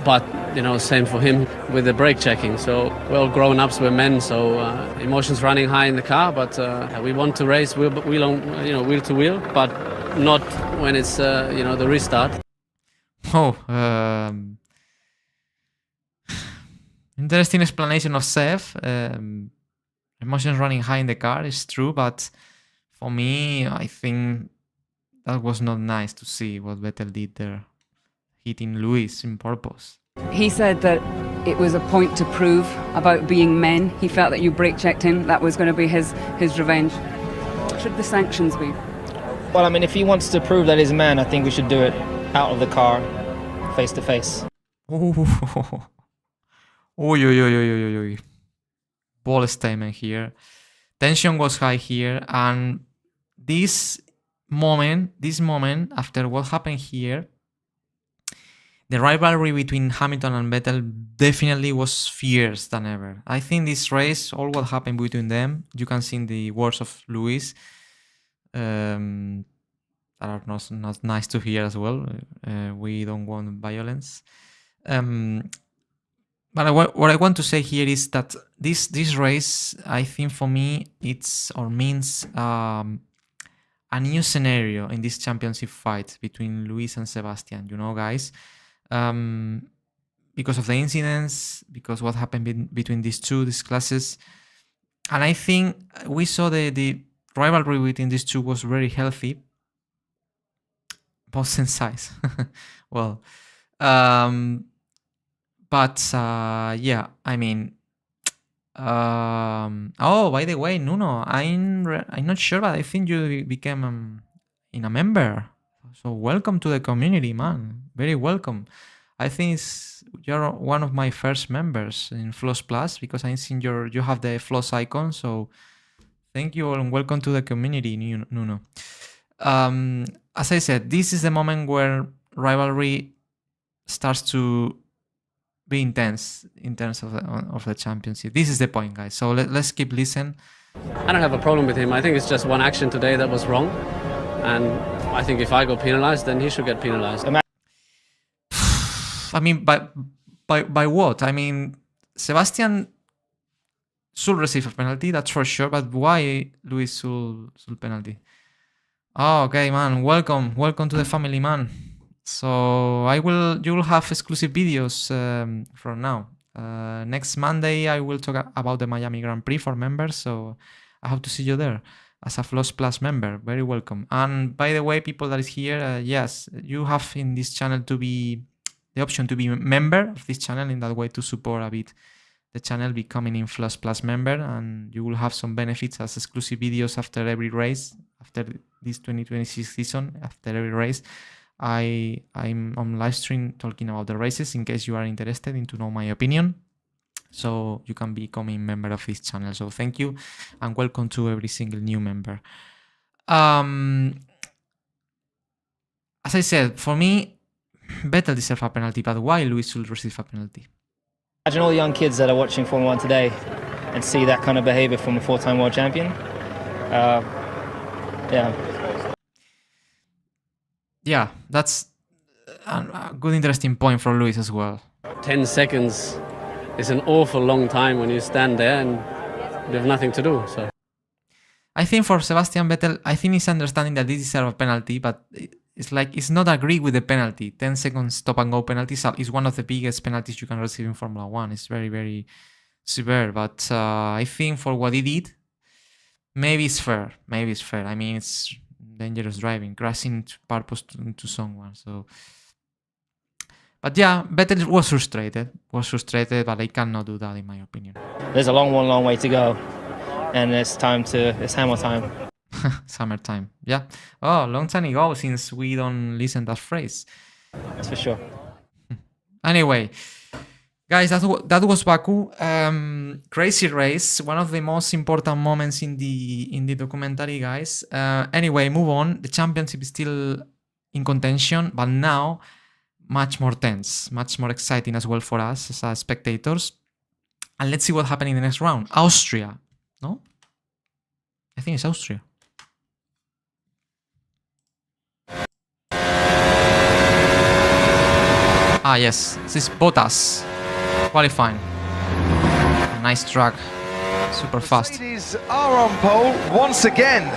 but you know, same for him with the brake checking. So we're all grown-ups, we're men, so emotions running high in the car, but we want to race wheel to wheel, but not when it's the restart. Oh, interesting explanation of Seth. Emotions running high in the car is true, but for me, I think that was not nice to see what Vettel did there, hitting Lewis in purpose. He said that it was a point to prove about being men. He felt that you brake checked him. That was going to be his revenge. What should the sanctions be? Well, I mean, if he wants to prove that he's a man, I think we should do it out of the car, face to face. Oi. Ball statement here. Tension was high here, and this moment, after what happened here, the rivalry between Hamilton and Vettel definitely was fierce than ever. I think this race, all what happened between them, you can see in the words of Lewis, that are not nice to hear as well. We don't want violence. But what I want to say here is that this race, I think for me, means a new scenario in this championship fight between Lewis and Sebastian. You know, guys, because of the incidents, because what happened between these classes. And I think we saw the rivalry between these two was very healthy. Both in size. Well, but yeah, I mean, oh, by the way, Nuno, I'm not sure, but I think you became a member. So welcome to the community, man. Very welcome. I think you're one of my first members in Floss Plus, because I think you have the Floss icon. So thank you and welcome to the community, Nuno. As I said, this is the moment where rivalry starts to be intense in terms of the championship. This is the point, guys. So let's keep listening. I don't have a problem with him. I think it's just one action today that was wrong. And I think if I got penalized, then he should get penalized. I mean, by what? I mean, Sebastian should receive a penalty, that's for sure. But why Luis should penalty? Oh, okay, man. Welcome to the family, man. So you will have exclusive videos from now. Next Monday, I will talk about the Miami Grand Prix for members. So I hope to see you there as a Floss Plus member. Very welcome. And by the way, people that is here, yes, you have in this channel the option to be a member of this channel. In that way, to support a bit the channel, becoming in Floss Plus member, and you will have some benefits as exclusive videos after every race, after this 2026 season. After every race, I'm on live stream talking about the races in case you are interested in to know my opinion. So you can become a member of this channel. So thank you and welcome to every single new member. As I said, for me, Vettel deserves a penalty, but why Luis should receive a penalty? Imagine all the young kids that are watching Formula 1 today and see that kind of behavior from a four-time world champion. Yeah, that's a good, interesting point for Luis as well. 10 seconds is an awful long time when you stand there and you have nothing to do. So I think for Sebastian Vettel, I think he's understanding that this deserves a penalty, but it's like it's not agree with the penalty. 10 seconds stop and go penalty is one of the biggest penalties you can receive in Formula 1. It's very, very severe. But I think for what he did, maybe it's fair. Maybe it's fair. I mean, it's dangerous driving, crashing to purpose to someone. So, but yeah, Vettel was frustrated, but I cannot do that in my opinion. There's a long way to go, and it's hammer time. Summertime, yeah. Oh, long time ago since we don't listen that phrase. That's for sure. Anyway, guys, that was Baku. Crazy race, one of the most important moments in the documentary, guys. Anyway, move on. The championship is still in contention, but now much more tense, much more exciting as well for us as spectators. And let's see what happened in the next round. Austria, no? I think it's Austria. Ah, yes, this is Bottas qualifying. Nice track, super fast. Mercedes are on pole once again.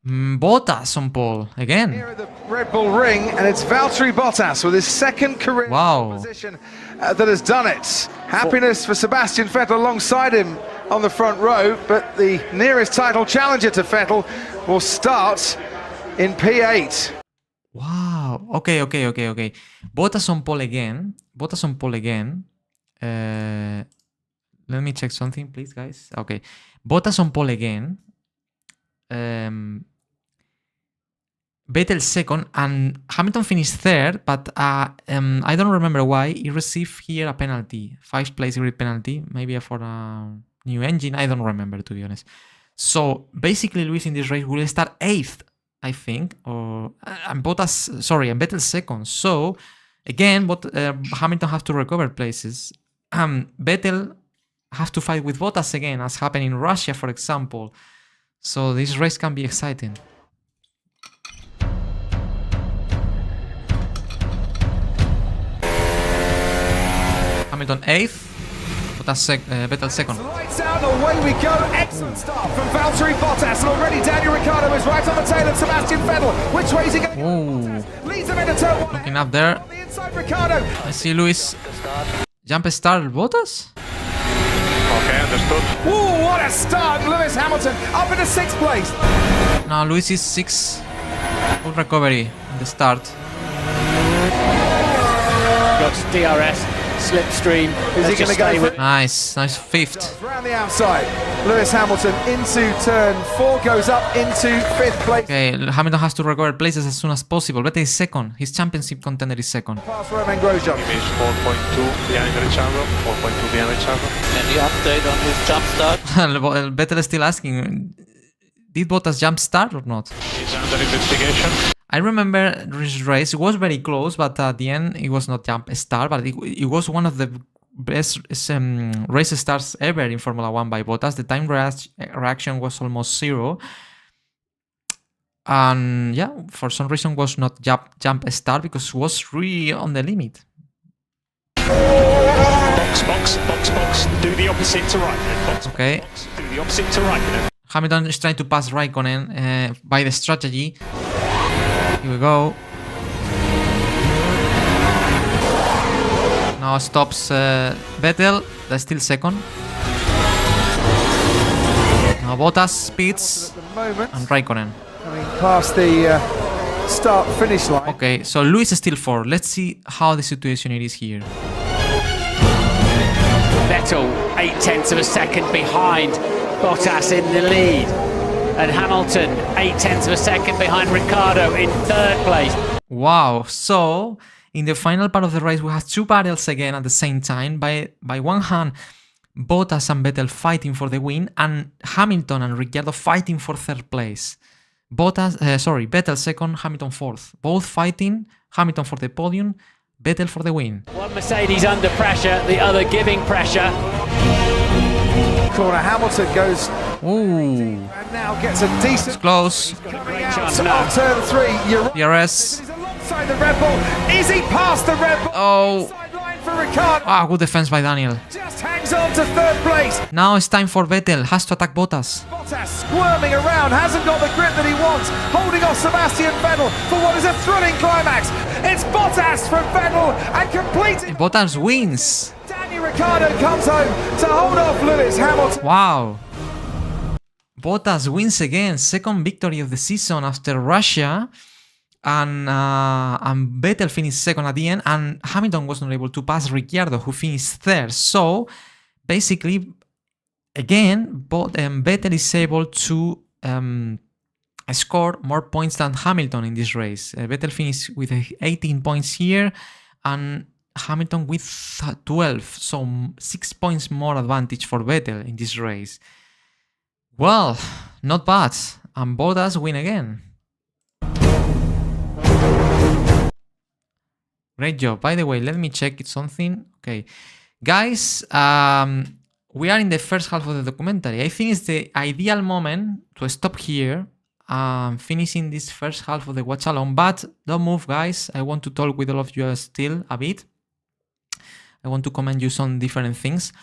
Bottas on pole again. Here at the Red Bull Ring, and it's Valtteri Bottas with his second career position that has done it. Happiness for Sebastian Vettel alongside him on the front row, but the nearest title challenger to Vettel will start in P8. Wow. Okay. Bottas on pole again. Let me check something, please, guys. Okay. Bottas on pole again. Vettel second, and Hamilton finished third, but I don't remember why he received here a penalty. 5th place grid penalty, maybe for a new engine. I don't remember, to be honest. So basically, Luis in this race will start 8th. I think, and Vettel second. So again, Hamilton have to recover places. Vettel have to fight with Bottas again, as happened in Russia, for example. So this race can be exciting. Hamilton 8th. Vettel second. Lights out, away we go. Excellent start from Valtteri Bottas, and already Daniel Ricciardo is right on the tail of Sebastian Vettel. Which way is he going? Ooh. Leads them into turn one. Looking up there. On the inside, Ricciardo. I see Luis. Jump start Bottas? Okay, understood. Ooh, what a start! Lewis Hamilton up into 6th place. Now Luis is 6. Good recovery in the start. Got DRS, slipstream. Is he going to go for Nice 5th. Round the outside, Lewis Hamilton into turn 4, goes up into 5th place. Okay, Hamilton has to recover places as soon as possible. Vettel is second. His championship contender is second. Past Romain Grosjean. He finished 4.2 behind Ricciardo. 4.2 behind Ricciardo. Any update on his jump start? Vettel is still asking, did Bottas jump start or not? He's under investigation. I remember this race, it was very close, but at the end it was not jump start, but it was one of the best race starts ever in Formula 1 by Bottas. The time reaction was almost 0. And yeah, for some reason was not jump start because it was really on the limit. Box. Do the opposite to right. Box, okay. Box. Do the opposite to right. Hamilton is trying to pass Raikkonen by the strategy. Here we go. Now stops Vettel. That's still second. Now Bottas speeds and Raikkonen. I mean, past the start-finish line. Okay, so Lewis is still 4. Let's see how the situation it is here. Vettel 0.8 of a second behind Bottas in the lead. And Hamilton 0.8 of a second behind Ricciardo in 3rd place. Wow, so in the final part of the race we have 2 battles again at the same time. By one hand, Bottas and Vettel fighting for the win, and Hamilton and Ricciardo fighting for 3rd place. Vettel second, Hamilton 4th. Both fighting, Hamilton for the podium, Vettel for the win. One Mercedes under pressure, the other giving pressure. Corner, Hamilton goes. Ooh. And now gets a decent. It's close. Coming out of turn 3. You're DRS. He's alongside the Red Bull. Is he past the Red Bull? Oh. Sideline for Ricciardo. Ah, good defense by Daniel. Just hangs on to 3rd place. Now it's time for Vettel. Has to attack Bottas. Bottas squirming around, hasn't got the grip that he wants, holding off Sebastian Vettel for what is a thrilling climax. It's Bottas from Vettel and completing. Bottas wins. Dani Ricciardo comes home to hold off Lewis Hamilton. Wow. Bottas wins again. 2nd victory of the season after Russia. And Vettel finished 2nd at the end. And Hamilton was not able to pass Ricciardo, who finished 3rd. So basically, again, Vettel is able to score more points than Hamilton in this race. Vettel finished with 18 points here and Hamilton with 12, so 6 points more advantage for Vettel in this race. Well, not bad, and Bottas win again. Great job. By the way, let me check something. Okay, guys, we are in the first half of the documentary. I think it's the ideal moment to stop here, finishing this first half of the watch-along. But don't move, guys. I want to talk with all of you still a bit. I want to comment you some different things.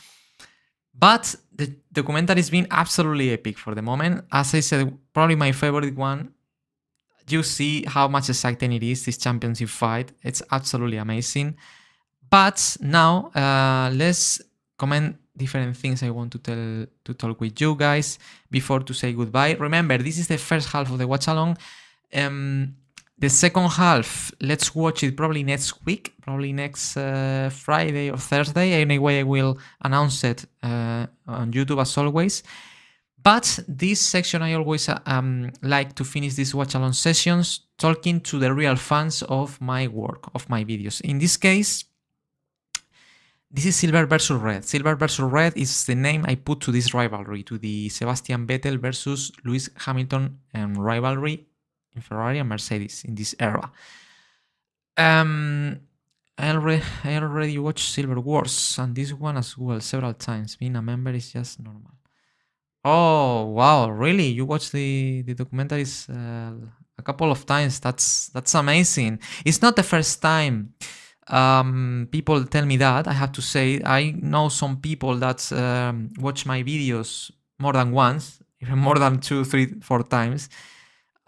But the documentary has been absolutely epic for the moment. As I said, probably my favorite one. You see how much exciting it is, this championship fight. It's absolutely amazing. But now, let's comment different things I want to talk with you guys before to say goodbye. Remember, this is the first half of the watch-along. The second half, let's watch it probably next week, probably next Friday or Thursday. Anyway, I will announce it on YouTube as always. But this section, I always like to finish these watch-along sessions talking to the real fans of my work, of my videos. In this case, this is Silver versus Red. Silver versus Red is the name I put to this rivalry, to the Sebastian Vettel versus Lewis Hamilton rivalry in Ferrari and Mercedes in this era. I already watched Silver Wars and this one as well several times. Being a member is just normal. Oh wow, really? You watched the documentaries a couple of times? That's amazing. It's not the first time people tell me that. I have to say, I know some people that watch my videos more than once, even more than 2, 3, 4 times.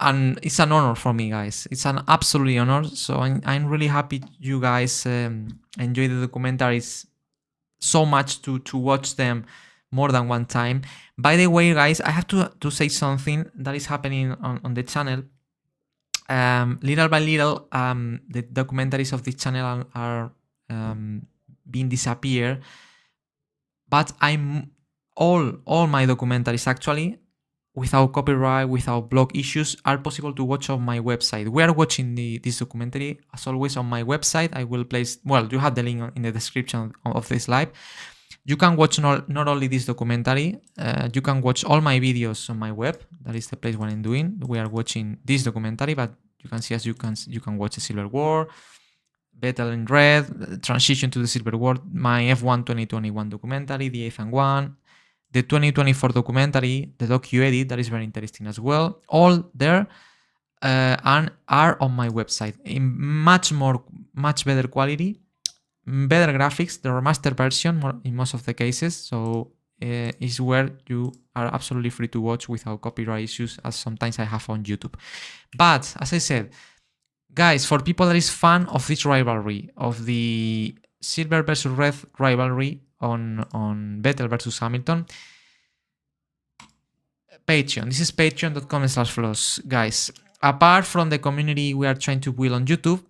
And it's an honor for me, guys. It's an absolutely honor. So I'm really happy you guys enjoy the documentaries so much to watch them more than one time. By the way, guys, I have to say something that is happening on the channel. Little by little, the documentaries of this channel are being disappear. But all my documentaries actually, without copyright, without blog issues, are possible to watch on my website. We are watching this documentary, as always, on my website. I will place, well, you have the link in the description of this live. You can watch not only this documentary, you can watch all my videos on my web. That is the place where I'm doing. We are watching this documentary, but you can see as you can watch the Silver War, Vettel in red, transition to the Silver War, my F1 2021 documentary, the F1, the 2024 documentary, the docu edit, that is very interesting as well. All there and are on my website in much better quality, better graphics, the remastered version in most of the cases. So is where you are absolutely free to watch without copyright issues, as sometimes I have on YouTube. But as I said, guys, for people that is fan of this rivalry, of the silver versus red rivalry on Vettel versus Hamilton, Patreon. This is patreon.com/flows. Guys, apart from the community we are trying to build on YouTube,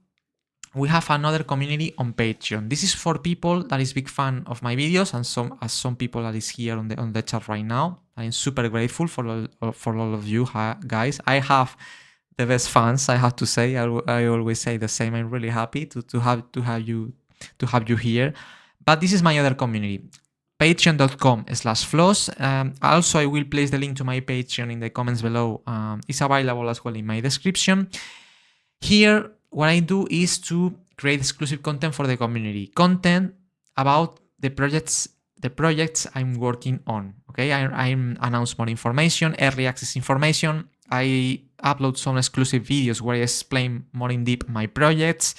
we have another community on Patreon. This is for people that is big fan of my videos, and some people that is here on the chat right now. I'm super grateful for all of you guys. I have the best fans, I have to say. I always say the same. I'm really happy to have you here. But this is my other community, patreon.com/flows. Also, I will place the link to my Patreon in the comments below. It's available as well in my description. Here, what I do is to create exclusive content for the community, content about the projects I'm working on. Okay, I announce more information, early access information. I upload some exclusive videos where I explain more in depth my projects.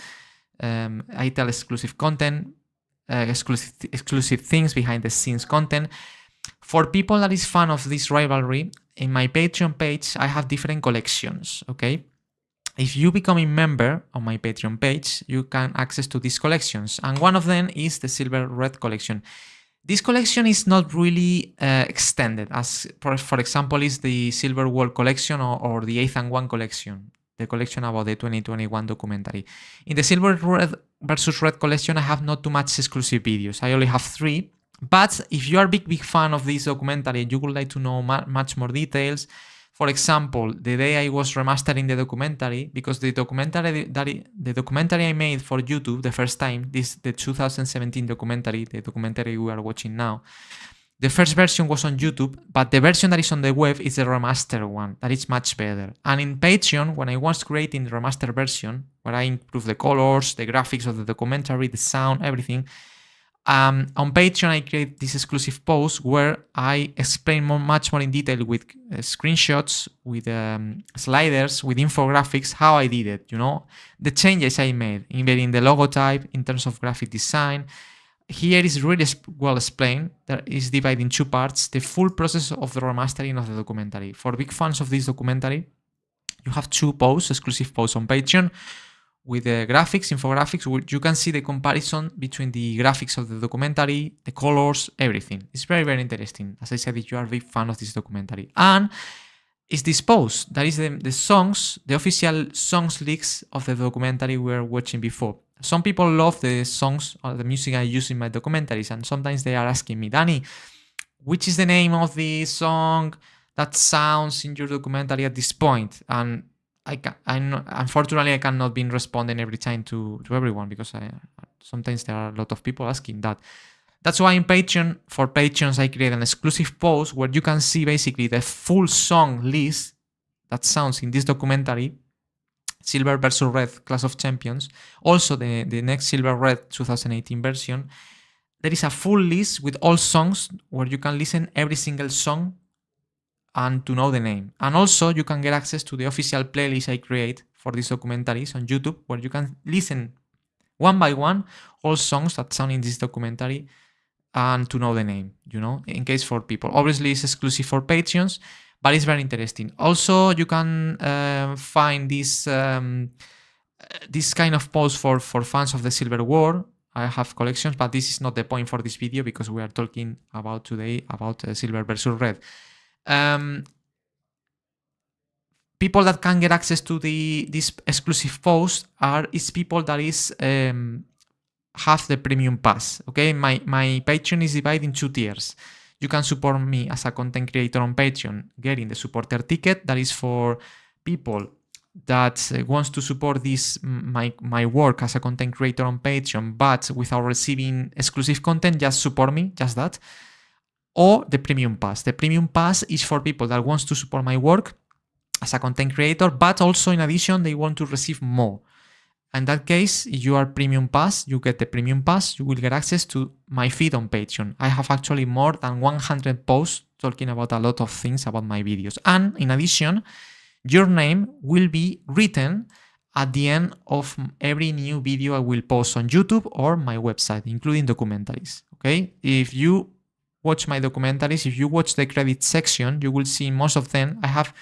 I tell exclusive content, exclusive things, behind the scenes content. For people that is fan of this rivalry, in my Patreon page, I have different collections. Okay. If you become a member on my Patreon page, you can access to these collections. And one of them is the Silver Red collection. This collection is not really extended, as for example is the Silver World collection or the 8th and 1 collection, the collection about the 2021 documentary. In the Silver Red versus Red collection, I have not too much exclusive videos. I only have 3. But if you are a big fan of this documentary and you would like to know much more details, for example, the day I was remastering the documentary, because the documentary I made for YouTube the first time, the 2017 documentary, the documentary we are watching now, the first version was on YouTube, but the version that is on the web is the remastered one, that is much better. And in Patreon, when I was creating the remastered version, where I improve the colors, the graphics of the documentary, the sound, everything, on Patreon, I create this exclusive post where I explain much more in detail with screenshots, with sliders, with infographics, how I did it, the changes I made, embedding the logo type in terms of graphic design. Here is really well explained. That is divided in 2 parts, the full process of the remastering of the documentary. For big fans of this documentary, you have 2 posts, exclusive posts on Patreon, with the graphics, infographics, where you can see the comparison between the graphics of the documentary, the colors, everything. It's very, very interesting. As I said, if you are a big fan of this documentary. And it's this post, that is the songs, the official songs leaks of the documentary we were watching before. Some people love the songs or the music I use in my documentaries, and sometimes they are asking me, Dani, which is the name of the song that sounds in your documentary at this point? And unfortunately, I cannot be responding every time to everyone, because sometimes there are a lot of people asking that. That's why in Patreon, for Patreons, I create an exclusive post where you can see basically the full song list that sounds in this documentary, Silver versus Red Clash of Champions. Also, the next Silver Red 2018 version. There is a full list with all songs where you can listen every single song and to know the name. And also you can get access to the official playlist I create for these documentaries on YouTube, where you can listen one by one all songs that sound in this documentary and to know the name, you know, in case for people. Obviously, it's exclusive for Patreons, but it's very interesting. Also, you can find this kind of post for fans of the Silver War. I have collections, but this is not the point for this video because we are talking about today about Silver versus Red. People that can get access to this exclusive post is people that is have the premium pass. Okay, my Patreon is divided in 2 tiers. You can support me as a content creator on Patreon, getting the supporter ticket. That is for people that wants to support this my work as a content creator on Patreon, but without receiving exclusive content, just support me, just that. Or the premium pass. The premium pass is for people that wants to support my work as a content creator, but also in addition, they want to receive more. In that case, if you are premium pass, you get the premium pass, you will get access to my feed on Patreon. I have actually more than 100 posts talking about a lot of things about my videos. And in addition, your name will be written at the end of every new video I will post on YouTube or my website, including documentaries. Okay? If you watch my documentaries, if you watch the credit section, you will see most of them. I have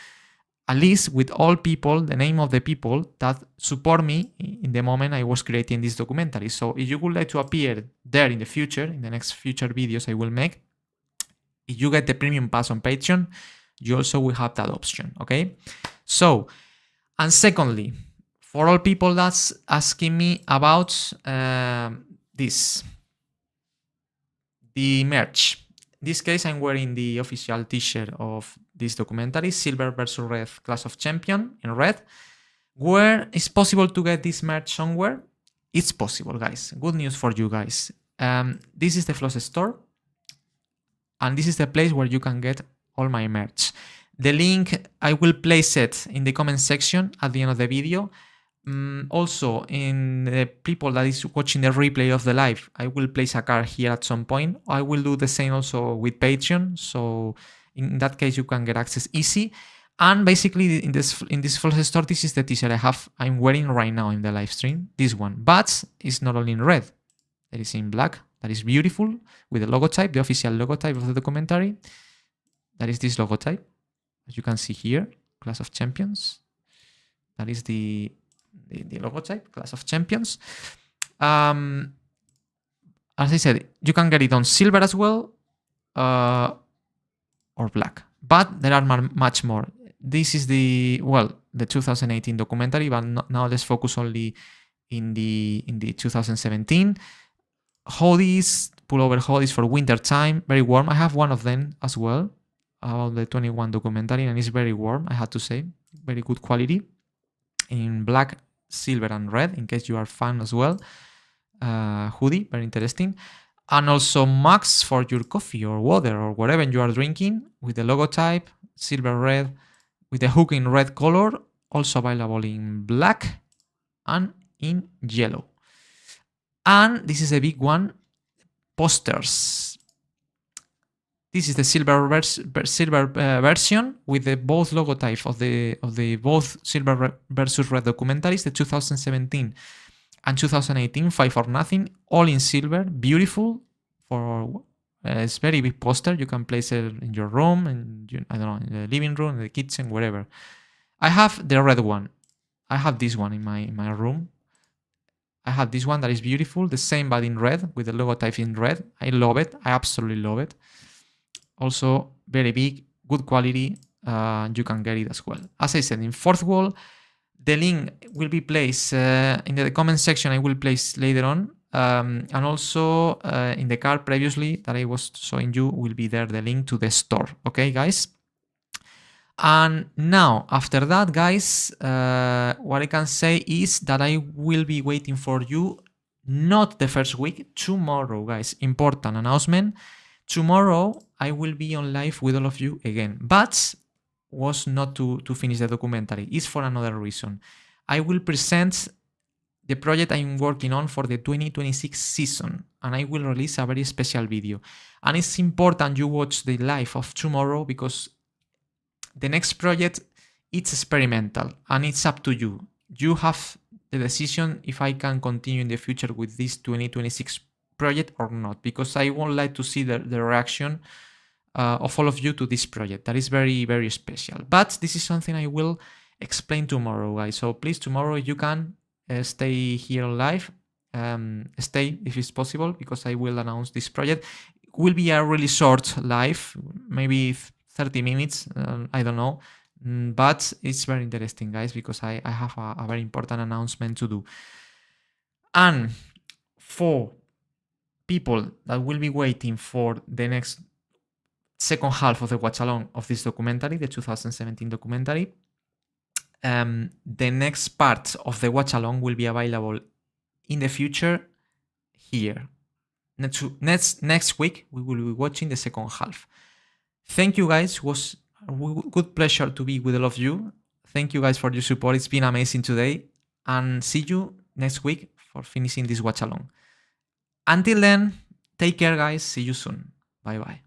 a list with all people, the name of the people that support me in the moment I was creating this documentary. So if you would like to appear there in the future, in the next future videos I will make, if you get the premium pass on Patreon, you also will have that option, okay? So, and secondly, for all people that's asking me about this, the merch. In this case, I'm wearing the official t-shirt of this documentary, Silver versus Red Clash of Champion in red. Where is possible to get this merch somewhere? It's possible, guys. Good news for you guys. This is the Floss store, and this is the place where you can get all my merch. The link, I will place it in the comment section at the end of the video. Also, in the people that is watching the replay of the live, I will place a card here at some point. I will do the same also with Patreon, so in that case you can get access easy. And basically in this Floss store, this is the t-shirt I'm wearing right now in the live stream, this one. But it's not only in red, it is in black. That is beautiful with the logotype, the official logotype of the documentary. That is this logotype, as you can see here, Clash of Champions. That is the logotype, Clash of Champions. As I said, you can get it on silver as well, or black. But there are much more. This is the 2018 documentary, but now let's focus only in the 2017. Hoodies, pullover hoodies for winter time, very warm. I have one of them as well, about the 21 documentary, and it's very warm, I have to say. Very good quality. In black, silver, and red, in case you are a fan as well. Hoodie, very interesting. And also mugs for your coffee or water or whatever you are drinking, with the logotype, silver, red, with the hook in red color, also available in black and in yellow. And this is a big one, posters. This is the silver version with the both logotype of the both Silver versus Red documentaries, the 2017 and 2018, 5 or Nothing, all in silver, beautiful. It's very big poster. You can place it in your room, and I don't know, in the living room, in the kitchen, wherever. I have the red one. I have this one in my room. I have this one that is beautiful, the same but in red, with the logotype in red. I love it. I absolutely love it. Also, very big, good quality. You can get it as well. As I said, in fourth wall, the link will be placed in the comment section. I will place later on. And also in the card previously that I was showing you will be there the link to the store. Okay, guys? And now, after that, guys, what I can say is that I will be waiting for you, not the first week, tomorrow, guys. Important announcement. Tomorrow, I will be on live with all of you again, but was not to finish the documentary. It's for another reason. I will present the project I'm working on for the 2026 season, and I will release a very special video. And it's important you watch the live of tomorrow, because the next project, it's experimental and it's up to you. You have the decision if I can continue in the future with this 2026 project or not, because I would like to see the reaction of all of you to this project. That is very, very special. But this is something I will explain tomorrow, guys. So please, tomorrow you can stay here live. Stay if it's possible, because I will announce this project. It will be a really short live, maybe 30 minutes, I don't know. But it's very interesting, guys, because I have a very important announcement to do. And for people that will be waiting for the next second half of the watch-along of this documentary, the 2017 documentary, the next part of the watch-along will be available in the future here. Next week, we will be watching the second half. Thank you, guys. It was a good pleasure to be with all of you. Thank you, guys, for your support. It's been amazing today. And see you next week for finishing this watch-along. Until then, take care, guys. See you soon. Bye-bye.